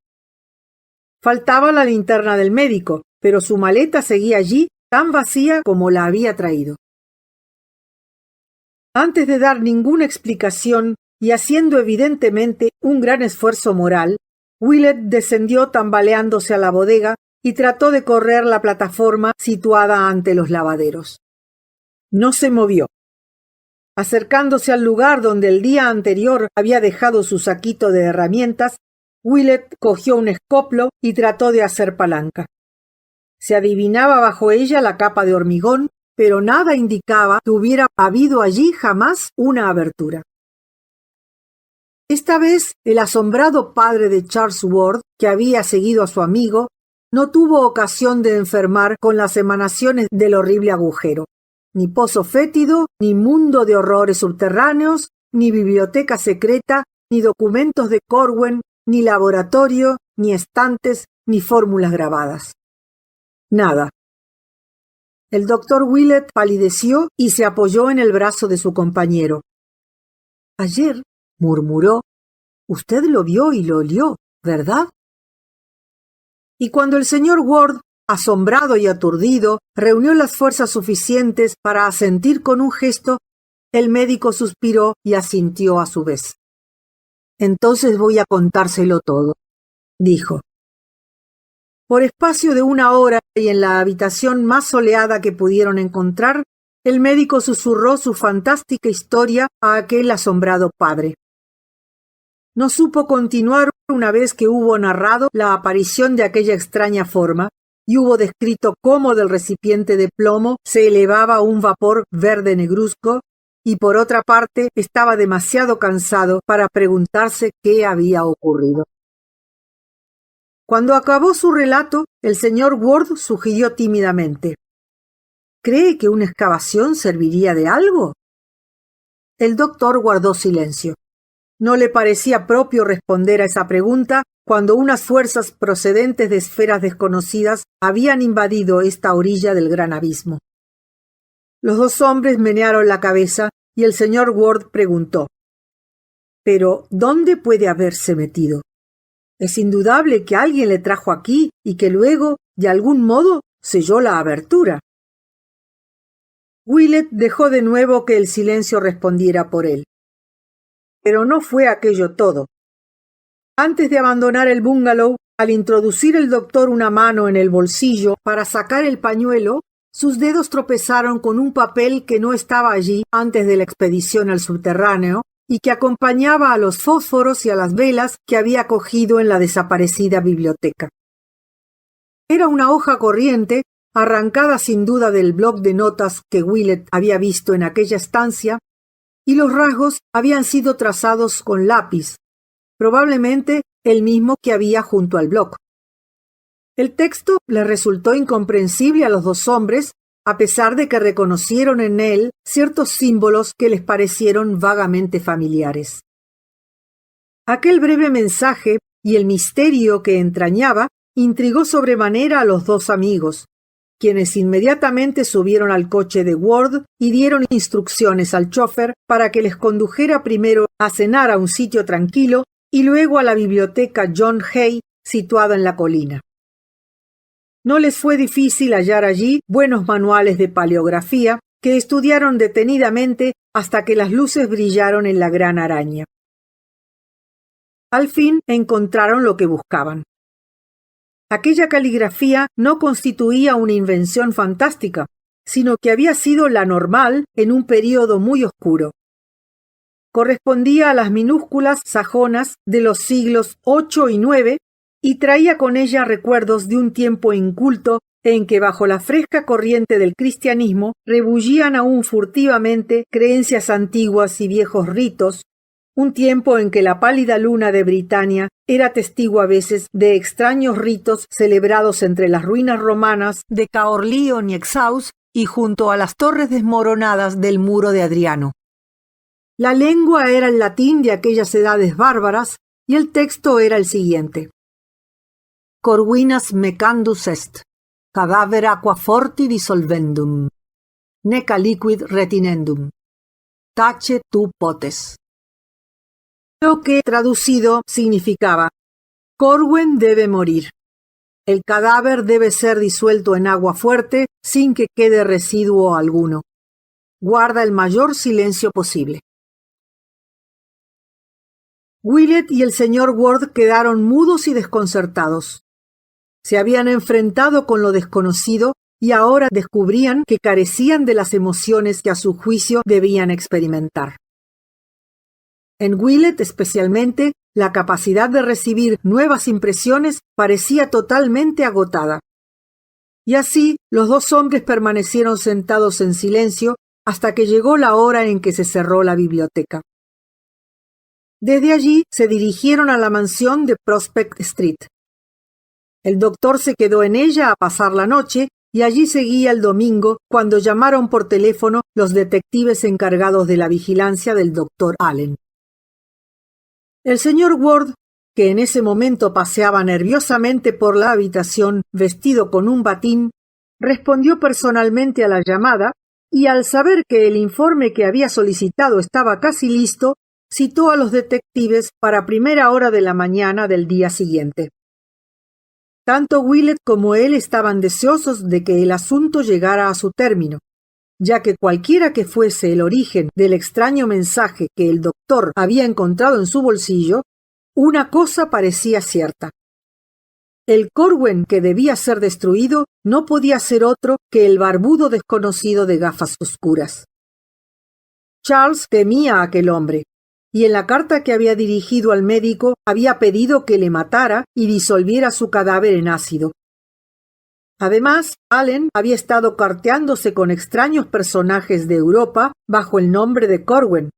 [SPEAKER 1] Faltaba la linterna del médico, pero su maleta seguía allí tan vacía como la había traído. Antes de dar ninguna explicación y haciendo evidentemente un gran esfuerzo moral, Willett descendió tambaleándose a la bodega y trató de correr la plataforma situada ante los lavaderos. No se movió. Acercándose al lugar donde el día anterior había dejado su saquito de herramientas, Willett cogió un escoplo y trató de hacer palanca. Se adivinaba bajo ella la capa de hormigón, pero nada indicaba que hubiera habido allí jamás una abertura. Esta vez, el asombrado padre de Charles Ward, que había seguido a su amigo, no tuvo ocasión de enfermar con las emanaciones del horrible agujero. Ni pozo fétido, ni mundo de horrores subterráneos, ni biblioteca secreta, ni documentos de Corwen, ni laboratorio, ni estantes, ni fórmulas grabadas. Nada. El doctor Willett palideció y se apoyó en el brazo de su compañero. Ayer, murmuró, usted lo vio y lo olió, ¿verdad? Y cuando el señor Ward, asombrado y aturdido, reunió las fuerzas suficientes para asentir con un gesto, el médico suspiró y asintió a su vez. Entonces voy a contárselo todo, dijo. Por espacio de 1 hora y en la habitación más soleada que pudieron encontrar, el médico susurró su fantástica historia a aquel asombrado padre. No supo continuar una vez que hubo narrado la aparición de aquella extraña forma y hubo descrito cómo del recipiente de plomo se elevaba un vapor verde negruzco, y por otra parte estaba demasiado cansado para preguntarse qué había ocurrido. Cuando acabó su relato, el señor Ward sugirió tímidamente: ¿cree que una excavación serviría de algo? El doctor guardó silencio. No le parecía propio responder a esa pregunta cuando unas fuerzas procedentes de esferas desconocidas habían invadido esta orilla del gran abismo. Los dos hombres menearon la cabeza y el señor Ward preguntó: ¿pero dónde puede haberse metido? Es indudable que alguien le trajo aquí y que luego, de algún modo, selló la abertura. Willett dejó de nuevo que el silencio respondiera por él. Pero no fue aquello todo. Antes de abandonar el bungalow, al introducir el doctor una mano en el bolsillo para sacar el pañuelo, sus dedos tropezaron con un papel que no estaba allí antes de la expedición al subterráneo y que acompañaba a los fósforos y a las velas que había cogido en la desaparecida biblioteca. Era una hoja corriente, arrancada sin duda del bloc de notas que Willett había visto en aquella estancia, y los rasgos habían sido trazados con lápiz, probablemente el mismo que había junto al bloc. El texto les resultó incomprensible a los dos hombres, a pesar de que reconocieron en él ciertos símbolos que les parecieron vagamente familiares. Aquel breve mensaje y el misterio que entrañaba intrigó sobremanera a los dos amigos, quienes inmediatamente subieron al coche de Ward y dieron instrucciones al chófer para que les condujera primero a cenar a un sitio tranquilo y luego a la biblioteca John Hay, situada en la colina. No les fue difícil hallar allí buenos manuales de paleografía que estudiaron detenidamente hasta que las luces brillaron en la gran araña. Al fin encontraron lo que buscaban. Aquella caligrafía no constituía una invención fantástica, sino que había sido la normal en un período muy oscuro. Correspondía a las minúsculas sajonas de los siglos VIII y IX y traía con ella recuerdos de un tiempo inculto en que bajo la fresca corriente del cristianismo rebullían aún furtivamente creencias antiguas y viejos ritos, un tiempo en que la pálida luna de Britania era testigo a veces de extraños ritos celebrados entre las ruinas romanas de Caorleón y Exhaust y junto a las torres desmoronadas del muro de Adriano. La lengua era el latín de aquellas edades bárbaras y el texto era el siguiente: Corvinas mecandus est, cadaver aqua forti dissolvendum, neca liquid retinendum, tace tu potes. Lo que traducido significaba: Corwen debe morir. El cadáver debe ser disuelto en agua fuerte sin que quede residuo alguno. Guarda el mayor silencio posible. Willett y el señor Ward quedaron mudos y desconcertados. Se habían enfrentado con lo desconocido y ahora descubrían que carecían de las emociones que a su juicio debían experimentar. En Willett especialmente, la capacidad de recibir nuevas impresiones parecía totalmente agotada. y así los dos hombres permanecieron sentados en silencio hasta que llegó la hora en que se cerró la biblioteca. Desde allí se dirigieron a la mansión de Prospect Street. El doctor se quedó en ella a pasar la noche y allí seguía el domingo cuando llamaron por teléfono los detectives encargados de la vigilancia del doctor Allen. El señor Ward, que en ese momento paseaba nerviosamente por la habitación vestido con un batín, respondió personalmente a la llamada y al saber que el informe que había solicitado estaba casi listo, citó a los detectives para primera hora de la mañana del día siguiente. Tanto Willett como él estaban deseosos de que el asunto llegara a su término, ya que cualquiera que fuese el origen del extraño mensaje que el doctor había encontrado en su bolsillo, una cosa parecía cierta. El Corwen que debía ser destruido no podía ser otro que el barbudo desconocido de gafas oscuras. Charles temía a aquel hombre, y en la carta que había dirigido al médico había pedido que le matara y disolviera su cadáver en ácido. Además, Allen había estado carteándose con extraños personajes de Europa bajo el nombre de Corwen,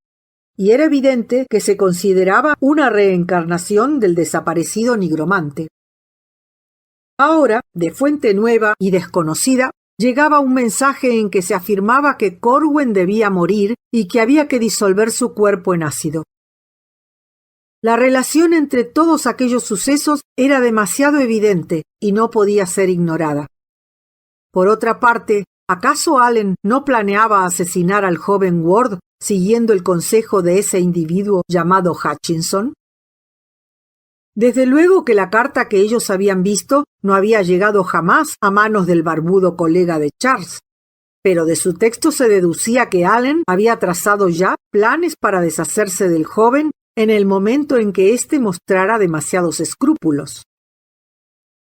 [SPEAKER 1] y era evidente que se consideraba una reencarnación del desaparecido nigromante. Ahora, de fuente nueva y desconocida, llegaba un mensaje en que se afirmaba que Corwen debía morir y que había que disolver su cuerpo en ácido. La relación entre todos aquellos sucesos era demasiado evidente y no podía ser ignorada. Por otra parte, ¿acaso Allen no planeaba asesinar al joven Ward siguiendo el consejo de ese individuo llamado Hutchinson? Desde luego que la carta que ellos habían visto no había llegado jamás a manos del barbudo colega de Charles, pero de su texto se deducía que Allen había trazado ya planes para deshacerse del joven en el momento en que éste mostrara demasiados escrúpulos.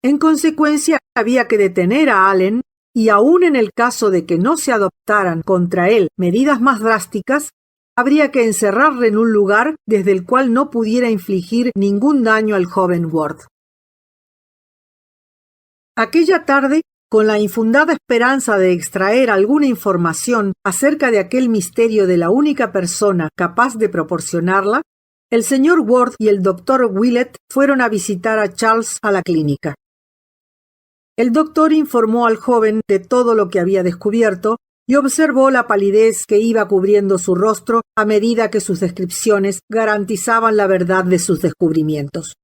[SPEAKER 1] En consecuencia, había que detener a Allen y aun en el caso de que no se adoptaran contra él medidas más drásticas, habría que encerrarle en un lugar desde el cual no pudiera infligir ningún daño al joven Ward. Aquella tarde, con la infundada esperanza de extraer alguna información acerca de aquel misterio de la única persona capaz de proporcionarla, el señor Ward y el doctor Willett fueron a visitar a Charles a la clínica. El doctor informó al joven de todo lo que había descubierto y observó la palidez que iba cubriendo su rostro a medida que sus descripciones garantizaban la verdad de sus descubrimientos.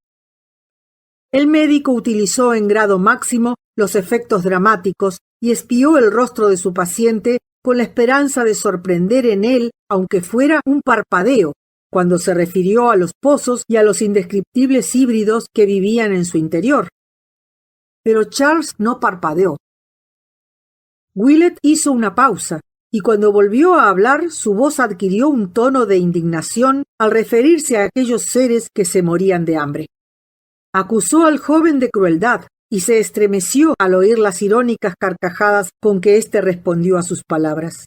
[SPEAKER 1] El médico utilizó en grado máximo los efectos dramáticos y espió el rostro de su paciente con la esperanza de sorprender en él, aunque fuera un parpadeo, cuando se refirió a los pozos y a los indescriptibles híbridos que vivían en su interior. Pero Charles no parpadeó. Willett hizo una pausa, y cuando volvió a hablar, su voz adquirió un tono de indignación al referirse a aquellos seres que se morían de hambre. Acusó al joven de crueldad, y se estremeció al oír las irónicas carcajadas con que éste respondió a sus palabras.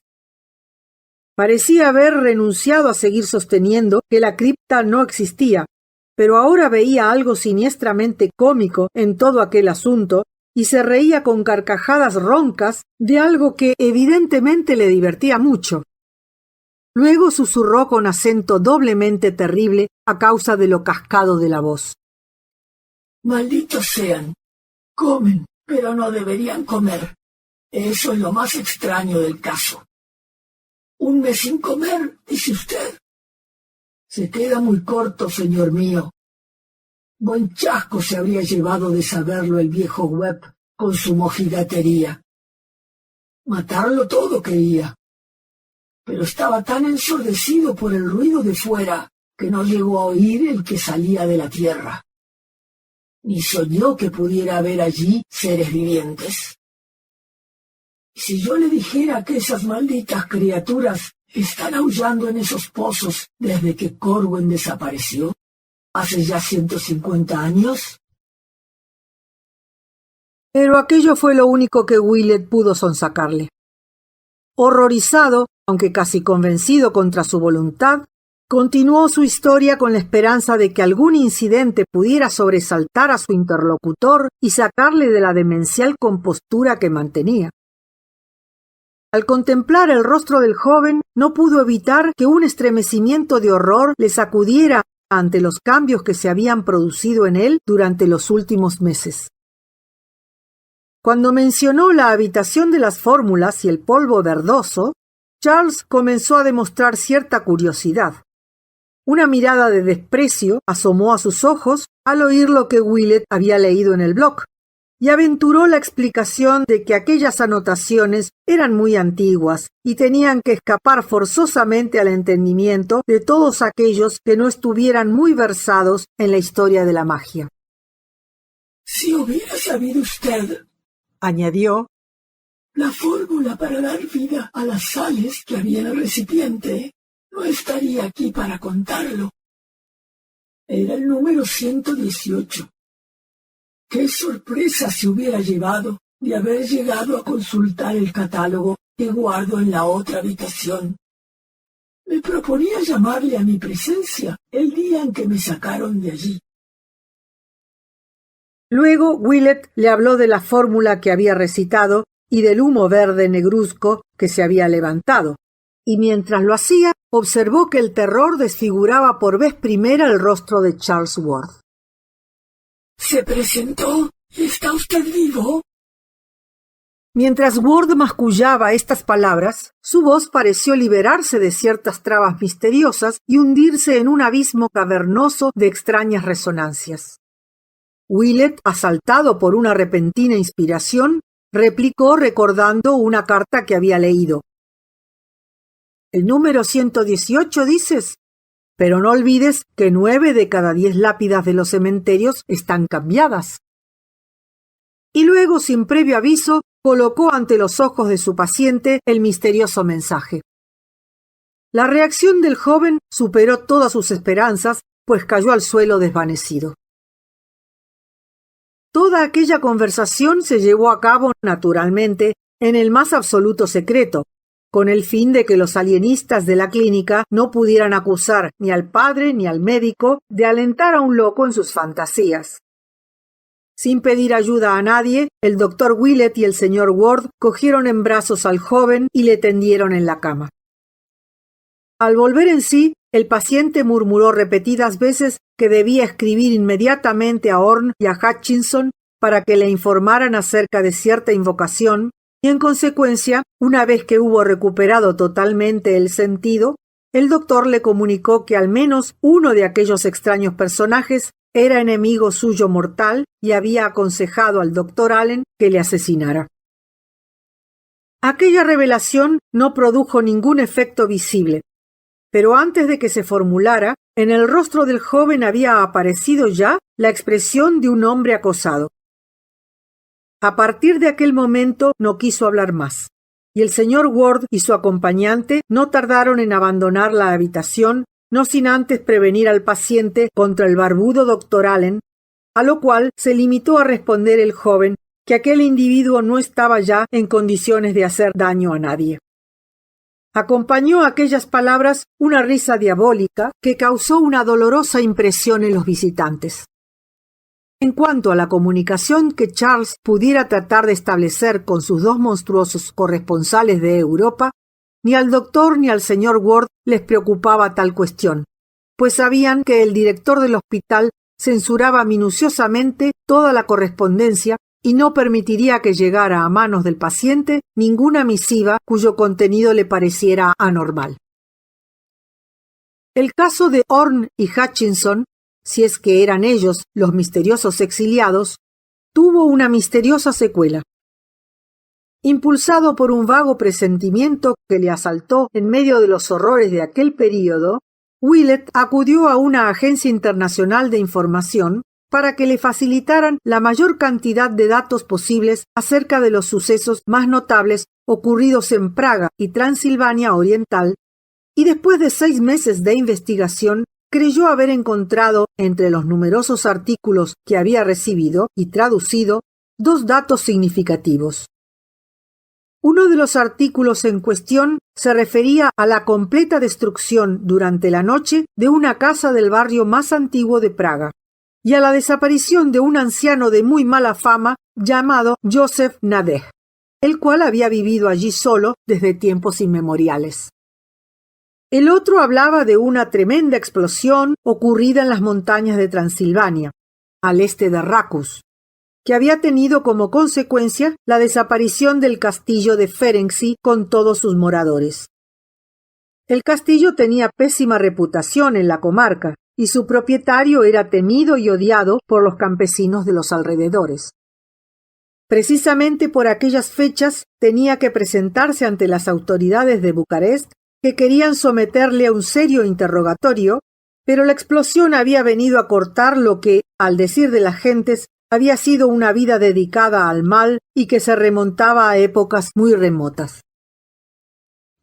[SPEAKER 1] Parecía haber renunciado a seguir sosteniendo que la cripta no existía, pero ahora veía algo siniestramente cómico en todo aquel asunto y se reía con carcajadas roncas de algo que evidentemente le divertía mucho. Luego susurró con acento doblemente terrible a causa de lo cascado de la voz.
[SPEAKER 2] Malditos sean. Comen, pero no deberían comer. Eso es lo más extraño del caso. Un mes sin comer, dice usted. Se queda muy corto, señor mío. Buen chasco se habría llevado de saberlo el viejo Webb con su mojigatería. Matarlo todo quería. Pero estaba tan ensordecido por el ruido de fuera que no llegó a oír el que salía de la tierra. Ni soñó que pudiera haber allí seres vivientes. Si yo le dijera que esas malditas criaturas están aullando en esos pozos desde que Corwen desapareció, hace ya 150 años.
[SPEAKER 1] Pero aquello fue lo único que Willett pudo sonsacarle. Horrorizado, aunque casi convencido contra su voluntad, Continuó su historia con la esperanza de que algún incidente pudiera sobresaltar a su interlocutor y sacarle de la demencial compostura que mantenía. Al contemplar el rostro del joven, no pudo evitar que un estremecimiento de horror le sacudiera ante los cambios que se habían producido en él durante los últimos meses. Cuando mencionó la habitación de las fórmulas y el polvo verdoso, Charles comenzó a demostrar cierta curiosidad. Una mirada de desprecio asomó a sus ojos al oír lo que Willett había leído en el blog, y aventuró la explicación de que aquellas anotaciones eran muy antiguas y tenían que escapar forzosamente al entendimiento de todos aquellos que no estuvieran muy versados en la historia de la magia.
[SPEAKER 2] Si hubiera sabido usted,
[SPEAKER 1] añadió,
[SPEAKER 2] la fórmula para dar vida a las sales que había en el recipiente, no estaría aquí para contarlo. Era el número 118. ¡Qué sorpresa se hubiera llevado de haber llegado a consultar el catálogo que guardo en la otra habitación! Me proponía llamarle a mi presencia el día en que me sacaron de allí.
[SPEAKER 1] Luego Willett le habló de la fórmula que había recitado y del humo verde negruzco que se había levantado, y mientras lo hacía, observó que el terror desfiguraba por vez primera el rostro de Charles Ward.
[SPEAKER 2] ¿Se presentó? ¿Está usted vivo?
[SPEAKER 1] Mientras Ward mascullaba estas palabras, su voz pareció liberarse de ciertas trabas misteriosas y hundirse en un abismo cavernoso de extrañas resonancias. Willett, asaltado por una repentina inspiración, replicó recordando una carta que había leído. «¿El número 118, dices? Pero no olvides que 9 de cada 10 lápidas de los cementerios están cambiadas». Y luego, sin previo aviso, colocó ante los ojos de su paciente el misterioso mensaje. La reacción del joven superó todas sus esperanzas, pues cayó al suelo desvanecido. Toda aquella conversación se llevó a cabo, naturalmente, en el más absoluto secreto, con el fin de que los alienistas de la clínica no pudieran acusar ni al padre ni al médico de alentar a un loco en sus fantasías. Sin pedir ayuda a nadie, el doctor Willett y el señor Ward cogieron en brazos al joven y le tendieron en la cama. Al volver en sí, el paciente murmuró repetidas veces que debía escribir inmediatamente a Orne y a Hutchinson para que le informaran acerca de cierta invocación, y en consecuencia, una vez que hubo recuperado totalmente el sentido, el doctor le comunicó que al menos uno de aquellos extraños personajes era enemigo suyo mortal y había aconsejado al doctor Allen que le asesinara. Aquella revelación no produjo ningún efecto visible, pero antes de que se formulara, en el rostro del joven había aparecido ya la expresión de un hombre acosado. A partir de aquel momento no quiso hablar más, y el señor Ward y su acompañante no tardaron en abandonar la habitación, no sin antes prevenir al paciente contra el barbudo doctor Allen, a lo cual se limitó a responder el joven que aquel individuo no estaba ya en condiciones de hacer daño a nadie. Acompañó a aquellas palabras una risa diabólica que causó una dolorosa impresión en los visitantes. En cuanto a la comunicación que Charles pudiera tratar de establecer con sus dos monstruosos corresponsales de Europa, ni al doctor ni al señor Ward les preocupaba tal cuestión, pues sabían que el director del hospital censuraba minuciosamente toda la correspondencia y no permitiría que llegara a manos del paciente ninguna misiva cuyo contenido le pareciera anormal. El caso de Orne y Hutchinson, si es que eran ellos los misteriosos exiliados, tuvo una misteriosa secuela. Impulsado por un vago presentimiento que le asaltó en medio de los horrores de aquel período, Willett acudió a una agencia internacional de información para que le facilitaran la mayor cantidad de datos posibles acerca de los sucesos más notables ocurridos en Praga y Transilvania Oriental, y después de 6 meses de investigación, creyó haber encontrado, entre los numerosos artículos que había recibido y traducido, 2 datos significativos. Uno de los artículos en cuestión se refería a la completa destrucción durante la noche de una casa del barrio más antiguo de Praga y a la desaparición de un anciano de muy mala fama llamado Josef Nadej, el cual había vivido allí solo desde tiempos inmemoriales. El otro hablaba de una tremenda explosión ocurrida en las montañas de Transilvania, al este de Rakus, que había tenido como consecuencia la desaparición del castillo de Ferenczi con todos sus moradores. El castillo tenía pésima reputación en la comarca y su propietario era temido y odiado por los campesinos de los alrededores. Precisamente por aquellas fechas tenía que presentarse ante las autoridades de Bucarest, que querían someterle a un serio interrogatorio, pero la explosión había venido a cortar lo que, al decir de las gentes, había sido una vida dedicada al mal y que se remontaba a épocas muy remotas.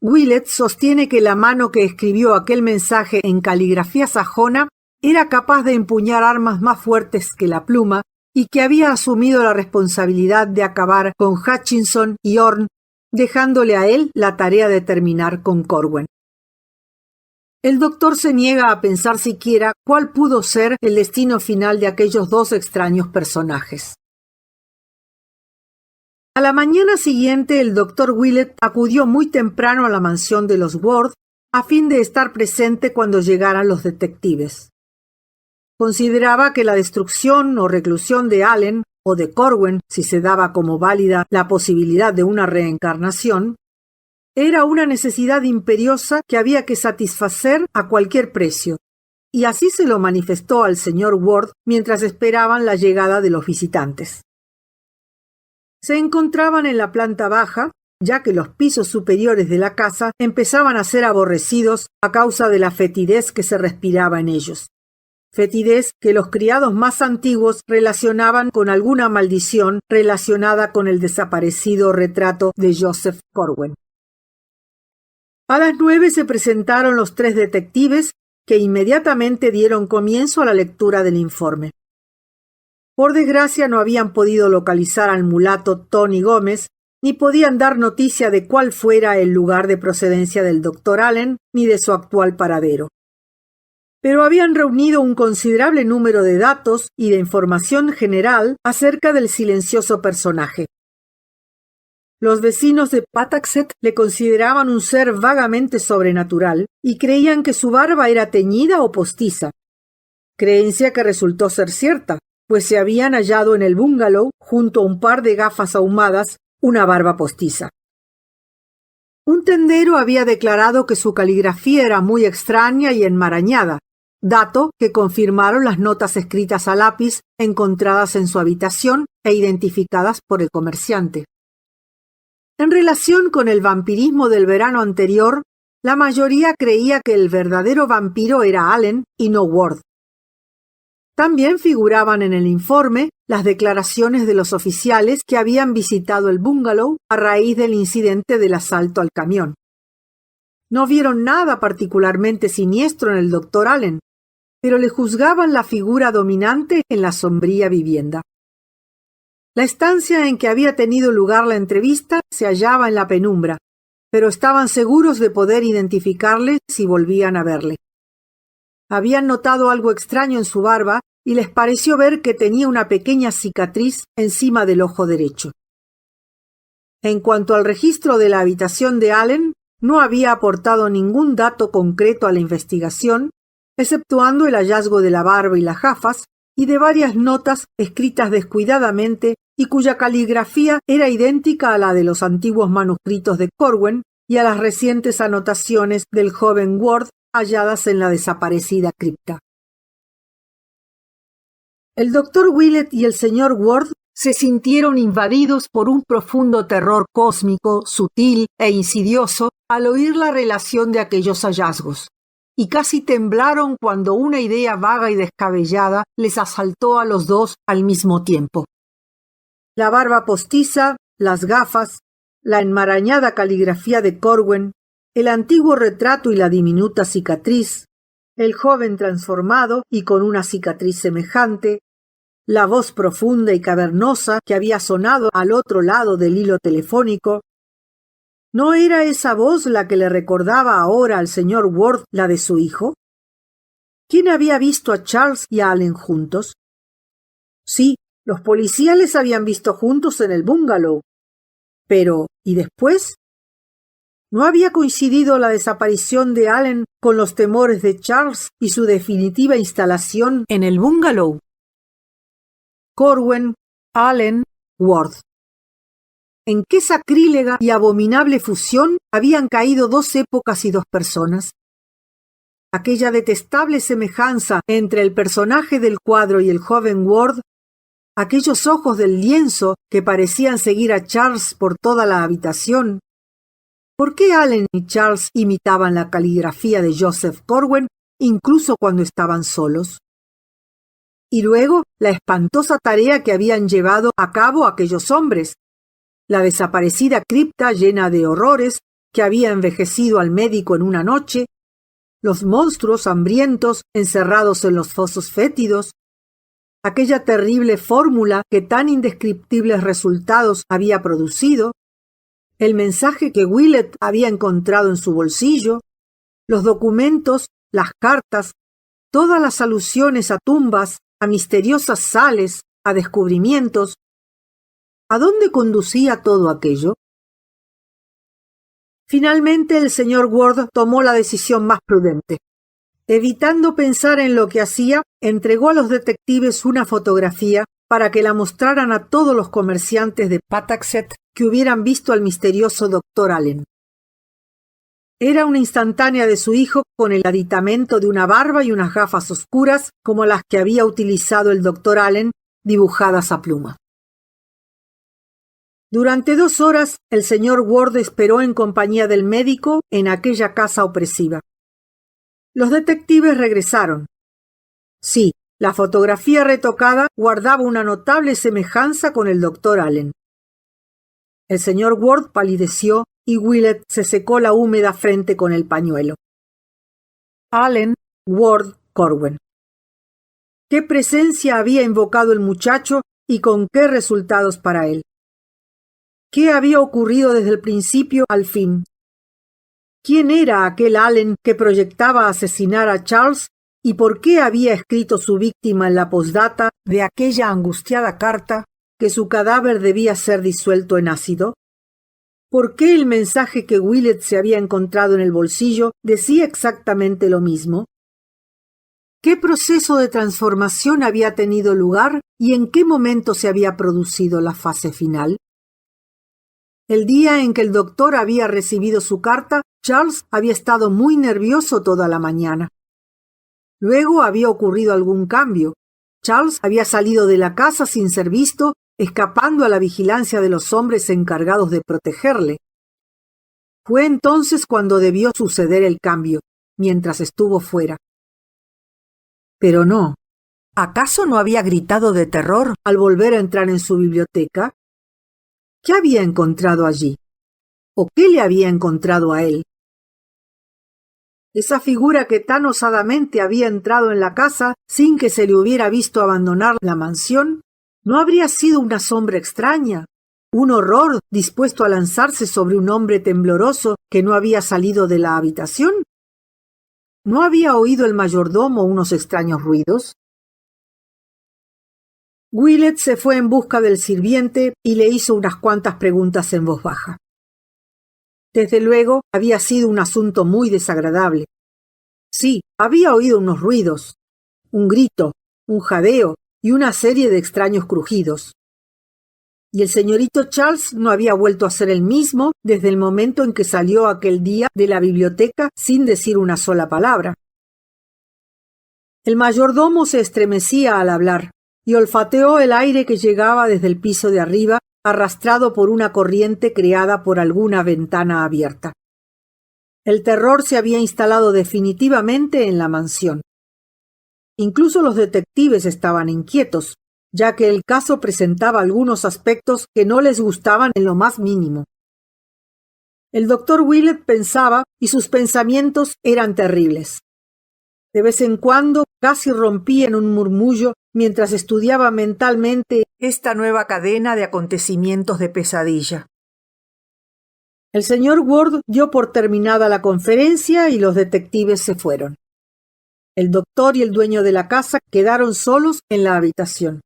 [SPEAKER 1] Willett sostiene que la mano que escribió aquel mensaje en caligrafía sajona era capaz de empuñar armas más fuertes que la pluma y que había asumido la responsabilidad de acabar con Hutchinson y Horn, dejándole a él la tarea de terminar con Corwen. El doctor se niega a pensar siquiera cuál pudo ser el destino final de aquellos dos extraños personajes. A la mañana siguiente el doctor Willett acudió muy temprano a la mansión de los Ward a fin de estar presente cuando llegaran los detectives. Consideraba que la destrucción o reclusión de Allen o de Corwen, si se daba como válida la posibilidad de una reencarnación, era una necesidad imperiosa que había que satisfacer a cualquier precio, y así se lo manifestó al señor Ward mientras esperaban la llegada de los visitantes. Se encontraban en la planta baja, ya que los pisos superiores de la casa empezaban a ser aborrecidos a causa de la fetidez que se respiraba en ellos. Fetidez que los criados más antiguos relacionaban con alguna maldición relacionada con el desaparecido retrato de Joseph Corwen. A las 9 se presentaron los 3 detectives, que inmediatamente dieron comienzo a la lectura del informe. Por desgracia no habían podido localizar al mulato Tony Gómez, ni podían dar noticia de cuál fuera el lugar de procedencia del doctor Allen, ni de su actual paradero. Pero habían reunido un considerable número de datos y de información general acerca del silencioso personaje. Los vecinos de Pataxet le consideraban un ser vagamente sobrenatural y creían que su barba era teñida o postiza, creencia que resultó ser cierta, pues se habían hallado en el bungalow, junto a un par de gafas ahumadas, una barba postiza. Un tendero había declarado que su caligrafía era muy extraña y enmarañada, dato que confirmaron las notas escritas a lápiz encontradas en su habitación e identificadas por el comerciante. En relación con el vampirismo del verano anterior, la mayoría creía que el verdadero vampiro era Allen y no Ward. También figuraban en el informe las declaraciones de los oficiales que habían visitado el bungalow a raíz del incidente del asalto al camión. No vieron nada particularmente siniestro en el doctor Allen, pero le juzgaban la figura dominante en la sombría vivienda. La estancia en que había tenido lugar la entrevista se hallaba en la penumbra, pero estaban seguros de poder identificarle si volvían a verle. Habían notado algo extraño en su barba y les pareció ver que tenía una pequeña cicatriz encima del ojo derecho. En cuanto al registro de la habitación de Allen, no había aportado ningún dato concreto a la investigación, exceptuando el hallazgo de la barba y las gafas, y de varias notas escritas descuidadamente y cuya caligrafía era idéntica a la de los antiguos manuscritos de Corwen y a las recientes anotaciones del joven Ward halladas en la desaparecida cripta. El doctor Willett y el señor Ward se sintieron invadidos por un profundo terror cósmico, sutil e insidioso al oír la relación de aquellos hallazgos, y casi temblaron cuando una idea vaga y descabellada les asaltó a los dos al mismo tiempo. La barba postiza, las gafas, la enmarañada caligrafía de Corwen, el antiguo retrato y la diminuta cicatriz, el joven transformado y con una cicatriz semejante, la voz profunda y cavernosa que había sonado al otro lado del hilo telefónico, ¿No era esa voz la que le recordaba ahora al señor Ward la de su hijo? ¿Quién había visto a Charles y a Allen juntos? Sí, los policías les habían visto juntos en el bungalow. Pero, ¿y después? ¿No había coincidido la desaparición de Allen con los temores de Charles y su definitiva instalación en el bungalow? Corwen, Allen, Ward. ¿En qué sacrílega y abominable fusión habían caído dos épocas y dos personas? Aquella detestable semejanza entre el personaje del cuadro y el joven Ward, aquellos ojos del lienzo que parecían seguir a Charles por toda la habitación. ¿Por qué Allen y Charles imitaban la caligrafía de Joseph Corwen incluso cuando estaban solos? Y luego la espantosa tarea que habían llevado a cabo aquellos hombres, la desaparecida cripta llena de horrores que había envejecido al médico en una noche, los monstruos hambrientos encerrados en los fosos fétidos, aquella terrible fórmula que tan indescriptibles resultados había producido, el mensaje que Willett había encontrado en su bolsillo, los documentos, las cartas, todas las alusiones a tumbas, a misteriosas sales, a descubrimientos. ¿A dónde conducía todo aquello? Finalmente el señor Ward tomó la decisión más prudente. Evitando pensar en lo que hacía, entregó a los detectives una fotografía para que la mostraran a todos los comerciantes de Patuxet que hubieran visto al misterioso doctor Allen. Era una instantánea de su hijo con el aditamento de una barba y unas gafas oscuras como las que había utilizado el doctor Allen, dibujadas a pluma. Durante 2 horas el señor Ward esperó en compañía del médico en aquella casa opresiva. Los detectives regresaron. Sí, la fotografía retocada guardaba una notable semejanza con el doctor Allen. El señor Ward palideció y Willett se secó la húmeda frente con el pañuelo. Allen, Ward, Corwen. ¿Qué presencia había invocado el muchacho y con qué resultados para él? ¿Qué había ocurrido desde el principio al fin? ¿Quién era aquel Allen que proyectaba asesinar a Charles y por qué había escrito su víctima en la postdata de aquella angustiada carta que su cadáver debía ser disuelto en ácido? ¿Por qué el mensaje que Willett se había encontrado en el bolsillo decía exactamente lo mismo? ¿Qué proceso de transformación había tenido lugar y en qué momento se había producido la fase final? El día en que el doctor había recibido su carta, Charles había estado muy nervioso toda la mañana. Luego había ocurrido algún cambio. Charles había salido de la casa sin ser visto, escapando a la vigilancia de los hombres encargados de protegerle. Fue entonces cuando debió suceder el cambio, mientras estuvo fuera. Pero no. ¿Acaso no había gritado de terror al volver a entrar en su biblioteca? ¿Qué había encontrado allí? ¿O qué le había encontrado a él? Esa figura que tan osadamente había entrado en la casa sin que se le hubiera visto abandonar la mansión, ¿no habría sido una sombra extraña? ¿Un horror dispuesto a lanzarse sobre un hombre tembloroso que no había salido de la habitación? ¿No había oído el mayordomo unos extraños ruidos? Willett se fue en busca del sirviente y le hizo unas cuantas preguntas en voz baja. Desde luego, había sido un asunto muy desagradable. Sí, había oído unos ruidos, un grito, un jadeo y una serie de extraños crujidos. Y el señorito Charles no había vuelto a ser el mismo desde el momento en que salió aquel día de la biblioteca sin decir una sola palabra. El mayordomo se estremecía al hablar y olfateó el aire que llegaba desde el piso de arriba, arrastrado por una corriente creada por alguna ventana abierta. El terror se había instalado definitivamente en la mansión. Incluso los detectives estaban inquietos, ya que el caso presentaba algunos aspectos que no les gustaban en lo más mínimo. El doctor Willett pensaba y sus pensamientos eran terribles. De vez en cuando casi rompía en un murmullo mientras estudiaba mentalmente esta nueva cadena de acontecimientos de pesadilla. El señor Ward dio por terminada la conferencia y los detectives se fueron. El doctor y el dueño de la casa quedaron solos en la habitación.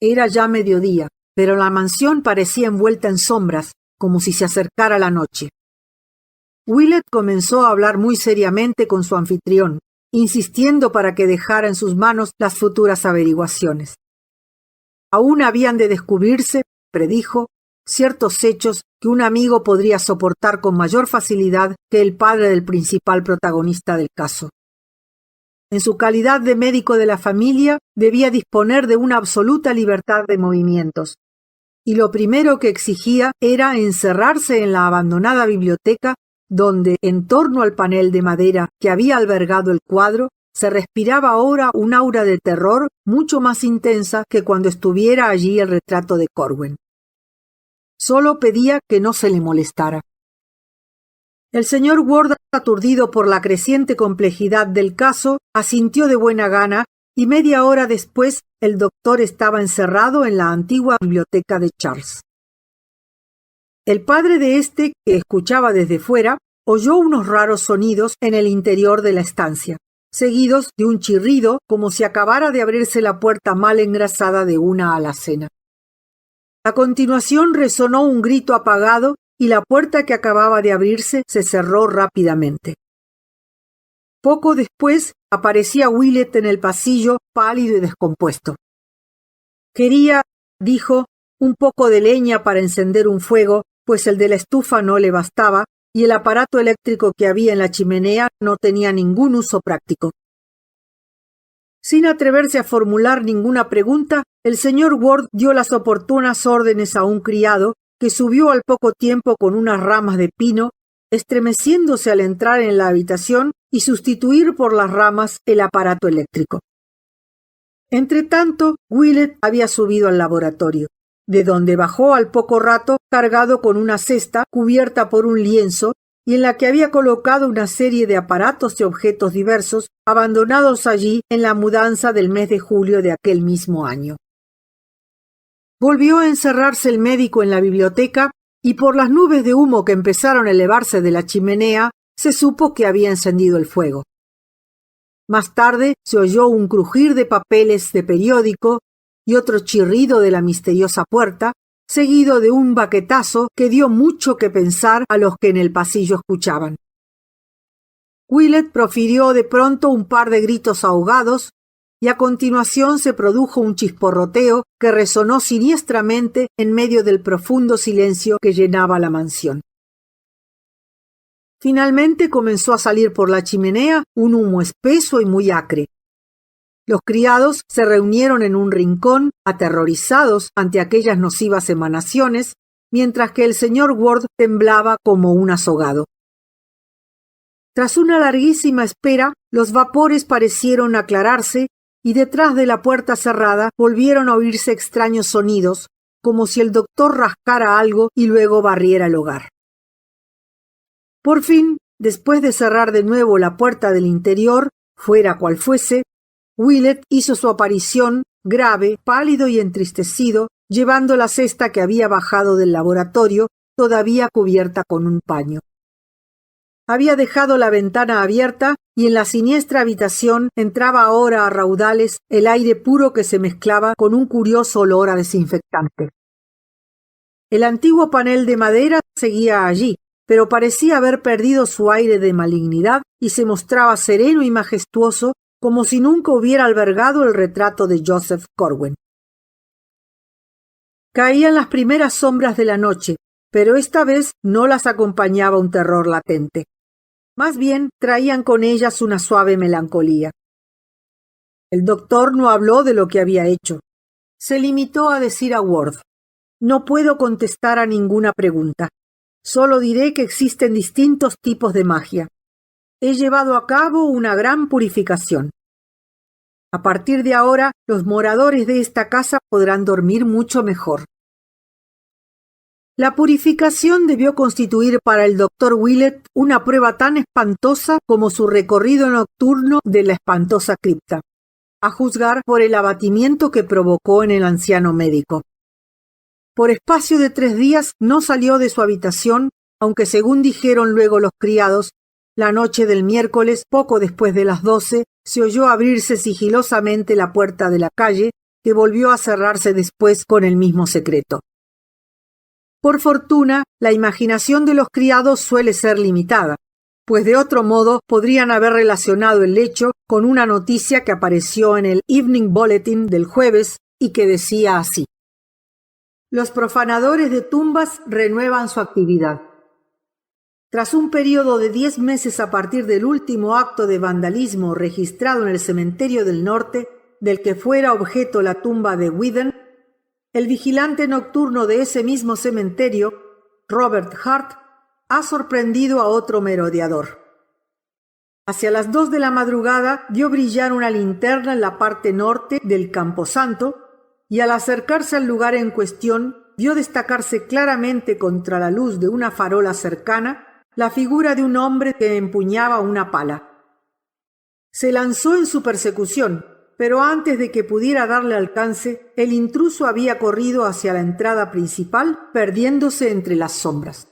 [SPEAKER 1] Era ya mediodía, pero la mansión parecía envuelta en sombras, como si se acercara la noche. Willett comenzó a hablar muy seriamente con su anfitrión, insistiendo para que dejara en sus manos las futuras averiguaciones. Aún habían de descubrirse, predijo, ciertos hechos que un amigo podría soportar con mayor facilidad que el padre del principal protagonista del caso. En su calidad de médico de la familia, debía disponer de una absoluta libertad de movimientos, y lo primero que exigía era encerrarse en la abandonada biblioteca, donde, en torno al panel de madera que había albergado el cuadro, se respiraba ahora un aura de terror mucho más intensa que cuando estuviera allí el retrato de Corwin. Solo pedía que no se le molestara. El señor Ward, aturdido por la creciente complejidad del caso, asintió de buena gana y media hora después el doctor estaba encerrado en la antigua biblioteca de Charles. El padre de éste, que escuchaba desde fuera, oyó unos raros sonidos en el interior de la estancia, seguidos de un chirrido como si acabara de abrirse la puerta mal engrasada de una alacena. A continuación resonó un grito apagado y la puerta que acababa de abrirse se cerró rápidamente. Poco después aparecía Willett en el pasillo, pálido y descompuesto. Quería, dijo, un poco de leña para encender un fuego, pues el de la estufa no le bastaba y el aparato eléctrico que había en la chimenea no tenía ningún uso práctico. Sin atreverse a formular ninguna pregunta, el señor Ward dio las oportunas órdenes a un criado que subió al poco tiempo con unas ramas de pino, estremeciéndose al entrar en la habitación y sustituir por las ramas el aparato eléctrico. Entretanto, Willett había subido al laboratorio, de donde bajó al poco rato cargado con una cesta cubierta por un lienzo y en la que había colocado una serie de aparatos y objetos diversos abandonados allí en la mudanza del mes de julio de aquel mismo año. Volvió a encerrarse el médico en la biblioteca y por las nubes de humo que empezaron a elevarse de la chimenea se supo que había encendido el fuego. Más tarde se oyó un crujir de papeles de periódico y otro chirrido de la misteriosa puerta, seguido de un baquetazo que dio mucho que pensar a los que en el pasillo escuchaban. Willett profirió de pronto un par de gritos ahogados y a continuación se produjo un chisporroteo que resonó siniestramente en medio del profundo silencio que llenaba la mansión. Finalmente comenzó a salir por la chimenea un humo espeso y muy acre. Los criados se reunieron en un rincón, aterrorizados ante aquellas nocivas emanaciones, mientras que el señor Ward temblaba como un azogado. Tras una larguísima espera, los vapores parecieron aclararse y detrás de la puerta cerrada volvieron a oírse extraños sonidos, como si el doctor rascara algo y luego barriera el hogar. Por fin, después de cerrar de nuevo la puerta del interior, fuera cual fuese, Willett hizo su aparición, grave, pálido y entristecido, llevando la cesta que había bajado del laboratorio, todavía cubierta con un paño. Había dejado la ventana abierta y en la siniestra habitación entraba ahora a raudales el aire puro que se mezclaba con un curioso olor a desinfectante. El antiguo panel de madera seguía allí, pero parecía haber perdido su aire de malignidad y se mostraba sereno y majestuoso como si nunca hubiera albergado el retrato de Joseph Corwin. Caían las primeras sombras de la noche, pero esta vez no las acompañaba un terror latente. Más bien traían con ellas una suave melancolía. El doctor no habló de lo que había hecho. Se limitó a decir a Ward: «No puedo contestar a ninguna pregunta. Solo diré que existen distintos tipos de magia. He llevado a cabo una gran purificación. A partir de ahora, los moradores de esta casa podrán dormir mucho mejor». La purificación debió constituir para el doctor Willett una prueba tan espantosa como su recorrido nocturno de la espantosa cripta, a juzgar por el abatimiento que provocó en el anciano médico. Por espacio de 3 días no salió de su habitación aunque según dijeron luego los criados, la noche del miércoles, poco después de las 12, se oyó abrirse sigilosamente la puerta de la calle, que volvió a cerrarse después con el mismo secreto. Por fortuna, la imaginación de los criados suele ser limitada, pues de otro modo podrían haber relacionado el hecho con una noticia que apareció en el Evening Bulletin del jueves y que decía así: los profanadores de tumbas renuevan su actividad. Tras un período de 10 meses a partir del último acto de vandalismo registrado en el cementerio del norte, del que fuera objeto la tumba de Whedon, el vigilante nocturno de ese mismo cementerio, Robert Hart, ha sorprendido a otro merodeador. Hacia las 2 de la madrugada vio brillar una linterna en la parte norte del camposanto y al acercarse al lugar en cuestión vio destacarse claramente contra la luz de una farola cercana la figura de un hombre que empuñaba una pala. Se lanzó en su persecución, pero antes de que pudiera darle alcance, el intruso había corrido hacia la entrada principal, perdiéndose entre las sombras.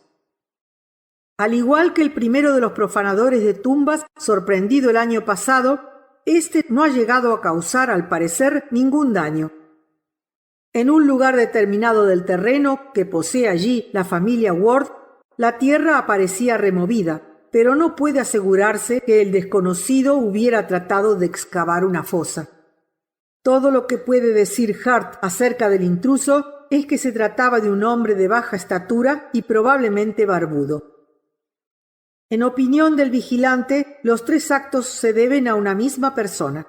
[SPEAKER 1] Al igual que el primero de los profanadores de tumbas, sorprendido el año pasado, este no ha llegado a causar, al parecer, ningún daño. En un lugar determinado del terreno que posee allí la familia Ward, la tierra aparecía removida, pero no puede asegurarse que el desconocido hubiera tratado de excavar una fosa. Todo lo que puede decir Hart acerca del intruso es que se trataba de un hombre de baja estatura y probablemente barbudo. En opinión del vigilante, los 3 actos se deben a una misma persona.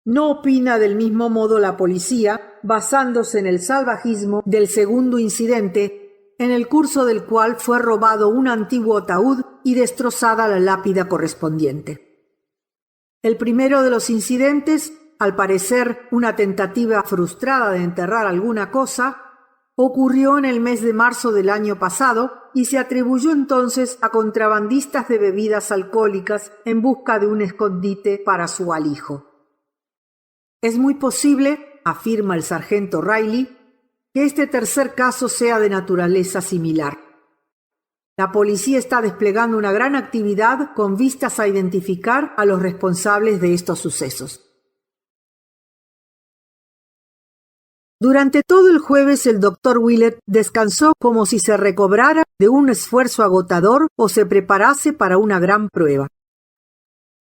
[SPEAKER 1] No opina del mismo modo la policía, basándose en el salvajismo del segundo incidente, en el curso del cual fue robado un antiguo ataúd y destrozada la lápida correspondiente. El primero de los incidentes, al parecer una tentativa frustrada de enterrar alguna cosa, ocurrió en el mes de marzo del año pasado y se atribuyó entonces a contrabandistas de bebidas alcohólicas en busca de un escondite para su alijo. Es muy posible, afirma el sargento Riley, que este tercer caso sea de naturaleza similar. La policía está desplegando una gran actividad con vistas a identificar a los responsables de estos sucesos. Durante todo el jueves el doctor Willett descansó como si se recobrara de un esfuerzo agotador o se preparase para una gran prueba.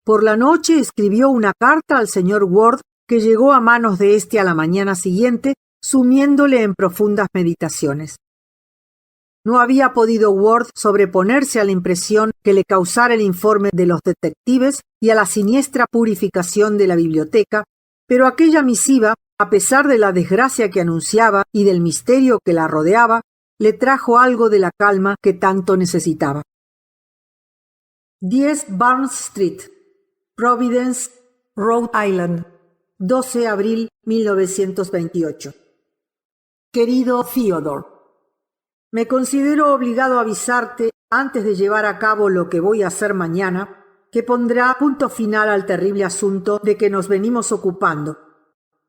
[SPEAKER 1] Por la noche escribió una carta al señor Ward que llegó a manos de éste a la mañana siguiente, sumiéndole en profundas meditaciones. No había podido Ward sobreponerse a la impresión que le causara el informe de los detectives y a la siniestra purificación de la biblioteca, pero aquella misiva, a pesar de la desgracia que anunciaba y del misterio que la rodeaba, le trajo algo de la calma que tanto necesitaba. 10 Barnes Street, Providence, Rhode Island, 12 de abril 1928. Querido Theodore, me considero obligado a avisarte, antes de llevar a cabo lo que voy a hacer mañana, que pondrá punto final al terrible asunto de que nos venimos ocupando,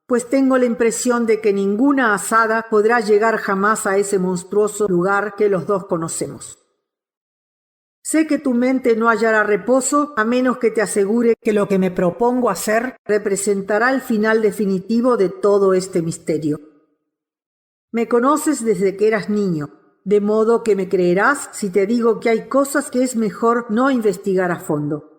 [SPEAKER 1] pues tengo la impresión de que ninguna asada podrá llegar jamás a ese monstruoso lugar que los dos conocemos. Sé que tu mente no hallará reposo a menos que te asegure que lo que me propongo hacer representará el final definitivo de todo este misterio. Me conoces desde que eras niño, de modo que me creerás si te digo que hay cosas que es mejor no investigar a fondo.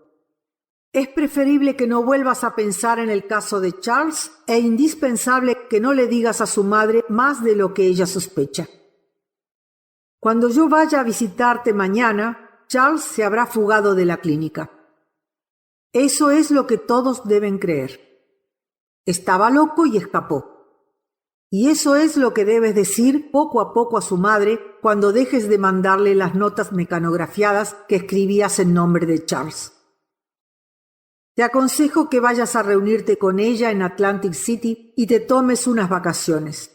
[SPEAKER 1] Es preferible que no vuelvas a pensar en el caso de Charles e indispensable que no le digas a su madre más de lo que ella sospecha. Cuando yo vaya a visitarte mañana, Charles se habrá fugado de la clínica. Eso es lo que todos deben creer. Estaba loco y escapó. Y eso es lo que debes decir poco a poco a su madre cuando dejes de mandarle las notas mecanografiadas que escribías en nombre de Charles. Te aconsejo que vayas a reunirte con ella en Atlantic City y te tomes unas vacaciones.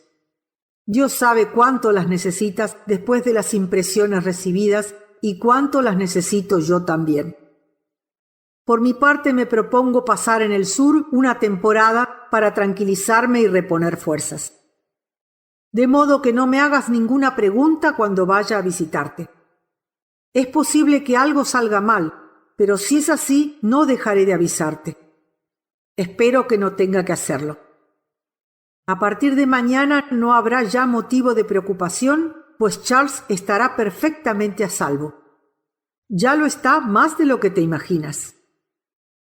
[SPEAKER 1] Dios sabe cuánto las necesitas después de las impresiones recibidas y cuánto las necesito yo también. Por mi parte me propongo pasar en el sur una temporada para tranquilizarme y reponer fuerzas. De modo que no me hagas ninguna pregunta cuando vaya a visitarte. Es posible que algo salga mal, pero si es así, no dejaré de avisarte. Espero que no tenga que hacerlo. A partir de mañana no habrá ya motivo de preocupación, pues Charles estará perfectamente a salvo. Ya lo está más de lo que te imaginas.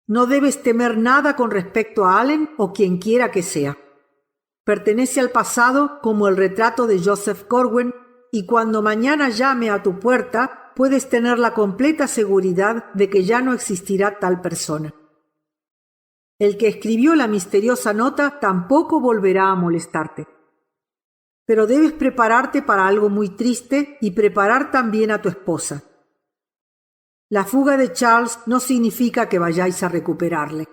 [SPEAKER 1] No debes temer nada con respecto a Allen o quien quiera que sea. Pertenece al pasado como el retrato de Joseph Corwin, y cuando mañana llame a tu puerta puedes tener la completa seguridad de que ya no existirá tal persona. El que escribió la misteriosa nota tampoco volverá a molestarte. Pero debes prepararte para algo muy triste y preparar también a tu esposa. La fuga de Charles no significa que vayáis a recuperarle.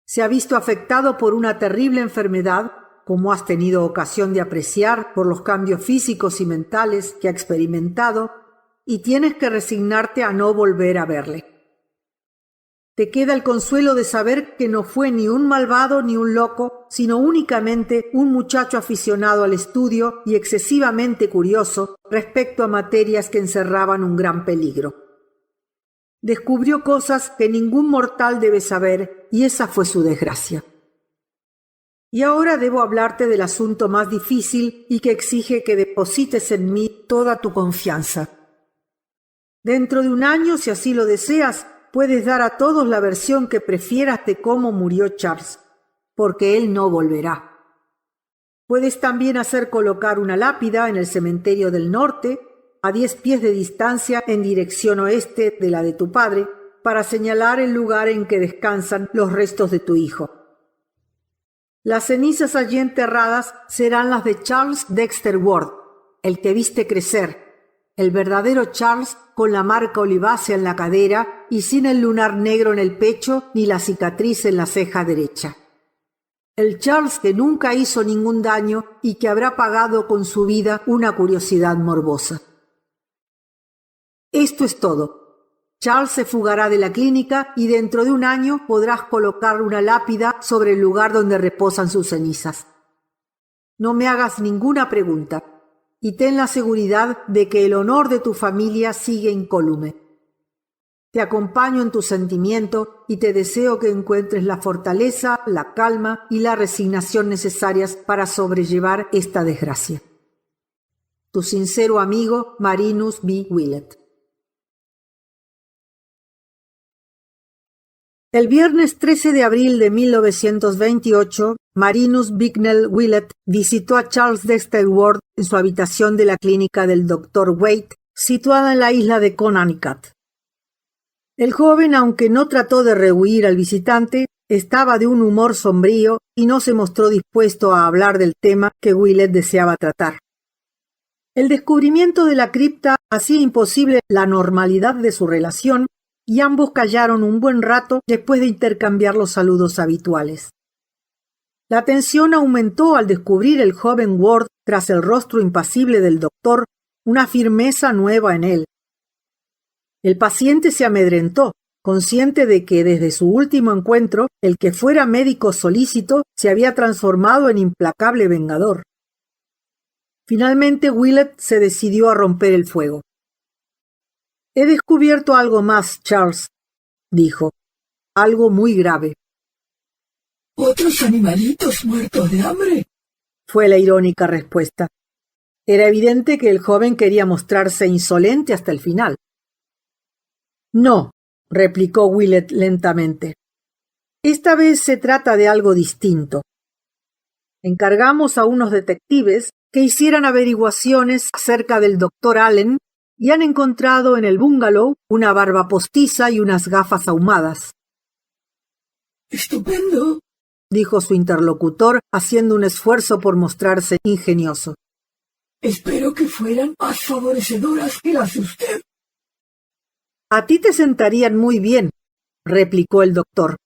[SPEAKER 1] Se ha visto afectado por una terrible enfermedad, como has tenido ocasión de apreciar por los cambios físicos y mentales que ha experimentado, y tienes que resignarte a no volver a verle. Te queda el consuelo de saber que no fue ni un malvado ni un loco, sino únicamente un muchacho aficionado al estudio y excesivamente curioso respecto a materias que encerraban un gran peligro. Descubrió cosas que ningún mortal debe saber, y esa fue su desgracia. Y ahora debo hablarte del asunto más difícil y que exige que deposites en mí toda tu confianza. Dentro de un año, si así lo deseas, puedes dar a todos la versión que prefieras de cómo murió Charles, porque él no volverá. Puedes también hacer colocar una lápida en el cementerio del norte, a 10 pies de distancia en dirección oeste de la de tu padre, para señalar el lugar en que descansan los restos de tu hijo. Las cenizas allí enterradas serán las de Charles Dexter Ward, el que viste crecer, el verdadero Charles con la marca olivácea en la cadera y sin el lunar negro en el pecho ni la cicatriz en la ceja derecha. El Charles que nunca hizo ningún daño y que habrá pagado con su vida una curiosidad morbosa. Esto es todo. Charles se fugará de la clínica y dentro de un año podrás colocar una lápida sobre el lugar donde reposan sus cenizas. No me hagas ninguna pregunta y ten la seguridad de que el honor de tu familia sigue incólume. Te acompaño en tu sentimiento y te deseo que encuentres la fortaleza, la calma y la resignación necesarias para sobrellevar esta desgracia. Tu sincero amigo, Marinus B. Willett. El viernes 13 de abril de 1928, Marinus Bicknell Willett visitó a Charles Dexter Ward en su habitación de la clínica del Dr. Waite, situada en la isla de Conanicut. El joven, aunque no trató de rehuir al visitante, estaba de un humor sombrío y no se mostró dispuesto a hablar del tema que Willett deseaba tratar. El descubrimiento de la cripta hacía imposible la normalidad de su relación, y ambos callaron un buen rato después de intercambiar los saludos habituales. La tensión aumentó al descubrir el joven Ward, tras el rostro impasible del doctor, una firmeza nueva en él. El paciente se amedrentó, consciente de que desde su último encuentro, el que fuera médico solícito se había transformado en implacable vengador. Finalmente Willett se decidió a romper el fuego. «He descubierto algo más, Charles», dijo. «Algo muy grave».
[SPEAKER 2] ¿Otros animalitos muertos de hambre?,
[SPEAKER 1] fue la irónica respuesta. Era evidente que el joven quería mostrarse insolente hasta el final. «No», replicó Willett lentamente. «Esta vez se trata de algo distinto. Encargamos a unos detectives que hicieran averiguaciones acerca del Dr. Allen y han encontrado en el bungalow una barba postiza y unas gafas ahumadas».
[SPEAKER 2] «Estupendo»,
[SPEAKER 1] dijo su interlocutor, haciendo un esfuerzo por mostrarse ingenioso.
[SPEAKER 2] «Espero que fueran más favorecedoras que las de usted».
[SPEAKER 1] «A ti te sentarían muy bien», replicó el doctor.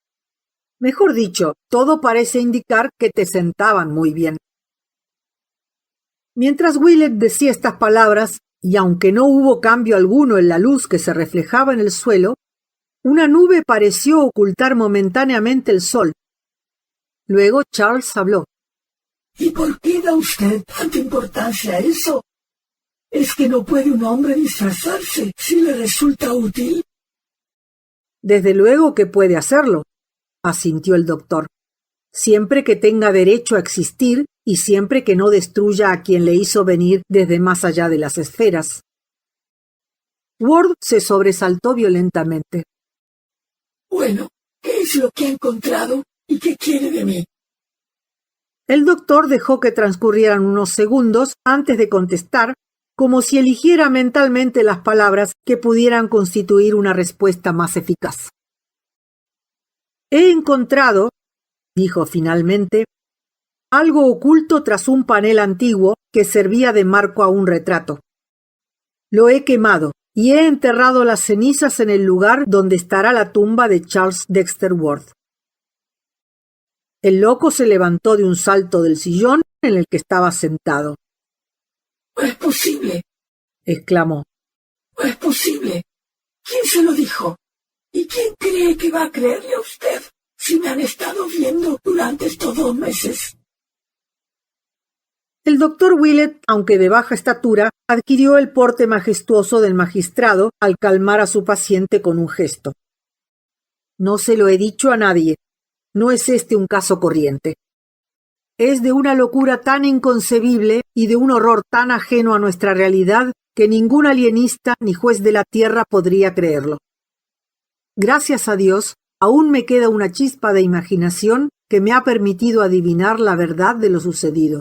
[SPEAKER 1] «Mejor dicho, todo parece indicar que te sentaban muy bien». Mientras Willett decía estas palabras, y aunque no hubo cambio alguno en la luz que se reflejaba en el suelo, una nube pareció ocultar momentáneamente el sol. Luego Charles habló.
[SPEAKER 2] «¿Y por qué da usted tanta importancia a eso?». ¿Es que no puede un hombre disfrazarse si le resulta útil?
[SPEAKER 1] Desde luego que puede hacerlo, asintió el doctor, siempre que tenga derecho a existir y siempre que no destruya a quien le hizo venir desde más allá de las esferas. Ward se sobresaltó violentamente.
[SPEAKER 2] Bueno, ¿qué es lo que ha encontrado y qué quiere de mí?
[SPEAKER 1] El doctor dejó que transcurrieran unos segundos antes de contestar, como si eligiera mentalmente las palabras que pudieran constituir una respuesta más eficaz. He encontrado, dijo finalmente, algo oculto tras un panel antiguo que servía de marco a un retrato. Lo he quemado y he enterrado las cenizas en el lugar donde estará la tumba de Charles Dexter Ward. El loco se levantó de un salto del sillón en el que estaba sentado.
[SPEAKER 2] «¡No es posible!»,
[SPEAKER 1] exclamó.
[SPEAKER 2] «¡No es posible! ¿Quién se lo dijo? ¿Y quién cree que va a creerle a usted si me han estado viendo durante estos 2 meses?»
[SPEAKER 1] El doctor Willett, aunque de baja estatura, adquirió el porte majestuoso del magistrado al calmar a su paciente con un gesto. No se lo he dicho a nadie. No es este un caso corriente. Es de una locura tan inconcebible y de un horror tan ajeno a nuestra realidad que ningún alienista ni juez de la tierra podría creerlo. Gracias a Dios, aún me queda una chispa de imaginación que me ha permitido adivinar la verdad de lo sucedido.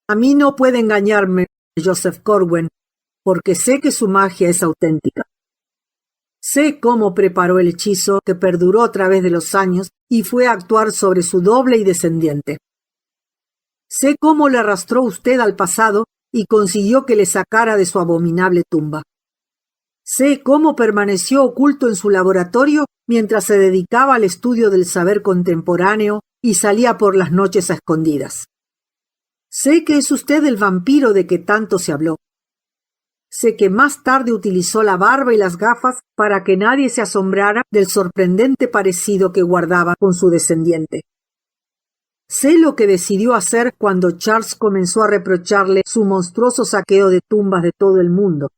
[SPEAKER 1] A mí no puede engañarme Joseph Corwin, porque sé que su magia es auténtica. Sé cómo preparó el hechizo que perduró a través de los años y fue a actuar sobre su doble y descendiente. Sé cómo le arrastró usted al pasado y consiguió que le sacara de su abominable tumba. Sé cómo permaneció oculto en su laboratorio mientras se dedicaba al estudio del saber contemporáneo y salía por las noches a escondidas. Sé que es usted el vampiro de que tanto se habló. Sé que más tarde utilizó la barba y las gafas para que nadie se asombrara del sorprendente parecido que guardaba con su descendiente. Sé lo que decidió hacer cuando Charles comenzó a reprocharle su monstruoso saqueo de tumbas de todo el mundo.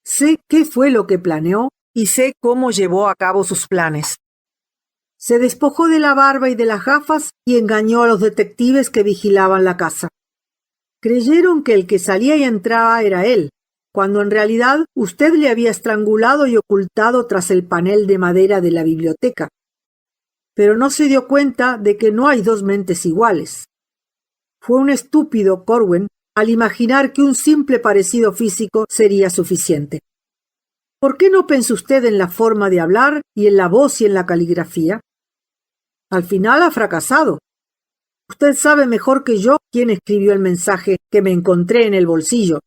[SPEAKER 1] Sé qué fue lo que planeó y sé cómo llevó a cabo sus planes. Se despojó de la barba y de las gafas y engañó a los detectives que vigilaban la casa. Creyeron que el que salía y entraba era él, cuando en realidad usted le había estrangulado y ocultado tras el panel de madera de la biblioteca. Pero no se dio cuenta de que no hay 2 mentes iguales. Fue un estúpido Corwin al imaginar que un simple parecido físico sería suficiente. ¿Por qué no pensó usted en la forma de hablar y en la voz y en la caligrafía? Al final ha fracasado. Usted sabe mejor que yo quién escribió el mensaje que me encontré en el bolsillo,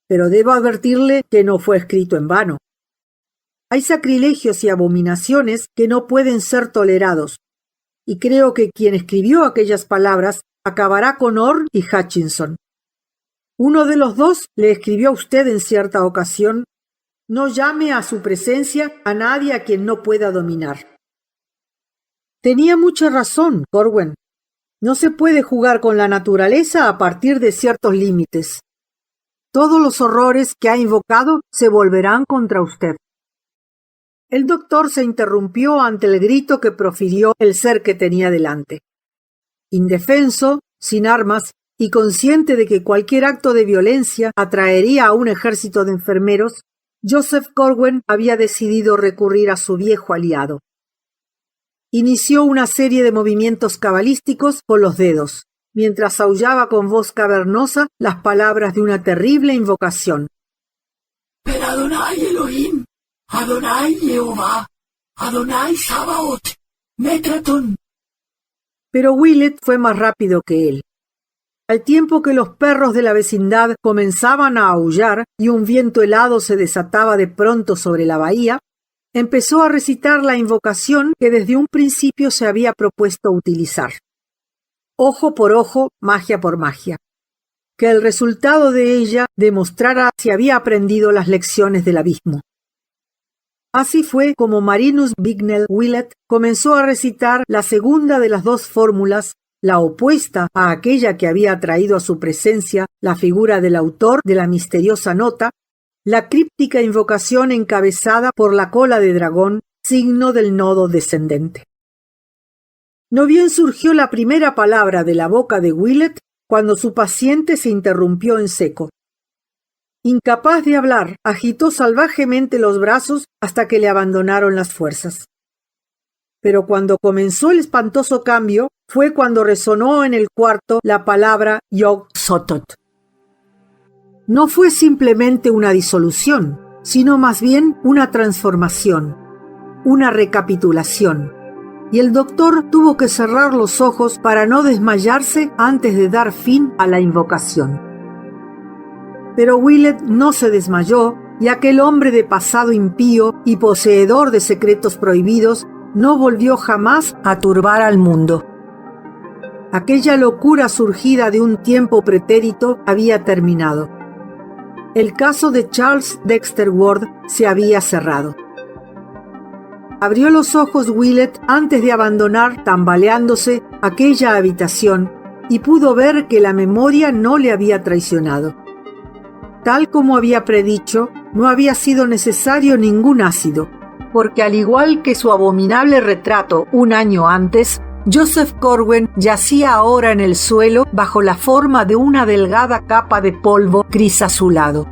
[SPEAKER 1] pero debo advertirle que no fue escrito en vano. Hay sacrilegios y abominaciones que no pueden ser tolerados, y creo que quien escribió aquellas palabras acabará con Orr y Hutchinson. Uno de los 2 le escribió a usted en cierta ocasión: «No llame a su presencia a nadie a quien no pueda dominar». Tenía mucha razón, Corwin. No se puede jugar con la naturaleza a partir de ciertos límites. Todos los horrores que ha invocado se volverán contra usted. El doctor se interrumpió ante el grito que profirió el ser que tenía delante. Indefenso, sin armas y consciente de que cualquier acto de violencia atraería a un ejército de enfermeros, Joseph Corwin había decidido recurrir a su viejo aliado. Inició una serie de movimientos cabalísticos con los dedos, mientras aullaba con voz cavernosa las palabras de una terrible invocación.
[SPEAKER 2] «Per Adonai Elohim, Adonai Jehová, Adonai Sabaoth, Metraton».
[SPEAKER 1] Pero Willett fue más rápido que él. Al tiempo que los perros de la vecindad comenzaban a aullar y un viento helado se desataba de pronto sobre la bahía, empezó a recitar la invocación que desde un principio se había propuesto utilizar. Ojo por ojo, magia por magia. Que el resultado de ella demostrara si había aprendido las lecciones del abismo. Así fue como Marinus Bicknell Willett comenzó a recitar la segunda de las 2 fórmulas, la opuesta a aquella que había traído a su presencia la figura del autor de la misteriosa nota, la críptica invocación encabezada por la cola de dragón, signo del nodo descendente. No bien surgió la primera palabra de la boca de Willett cuando su paciente se interrumpió en seco. Incapaz de hablar, agitó salvajemente los brazos hasta que le abandonaron las fuerzas. Pero cuando comenzó el espantoso cambio, fue cuando resonó en el cuarto la palabra Yog-Sothoth. No fue simplemente una disolución, sino más bien una transformación, una recapitulación, y el doctor tuvo que cerrar los ojos para no desmayarse antes de dar fin a la invocación. Pero Willett no se desmayó, y aquel hombre de pasado impío y poseedor de secretos prohibidos no volvió jamás a turbar al mundo. Aquella locura surgida de un tiempo pretérito había terminado. El caso de Charles Dexter Ward se había cerrado. Abrió los ojos Willett antes de abandonar, tambaleándose, aquella habitación y pudo ver que la memoria no le había traicionado. Tal como había predicho, no había sido necesario ningún ácido, porque al igual que su abominable retrato un año antes, Joseph Corwen yacía ahora en el suelo bajo la forma de una delgada capa de polvo gris azulado.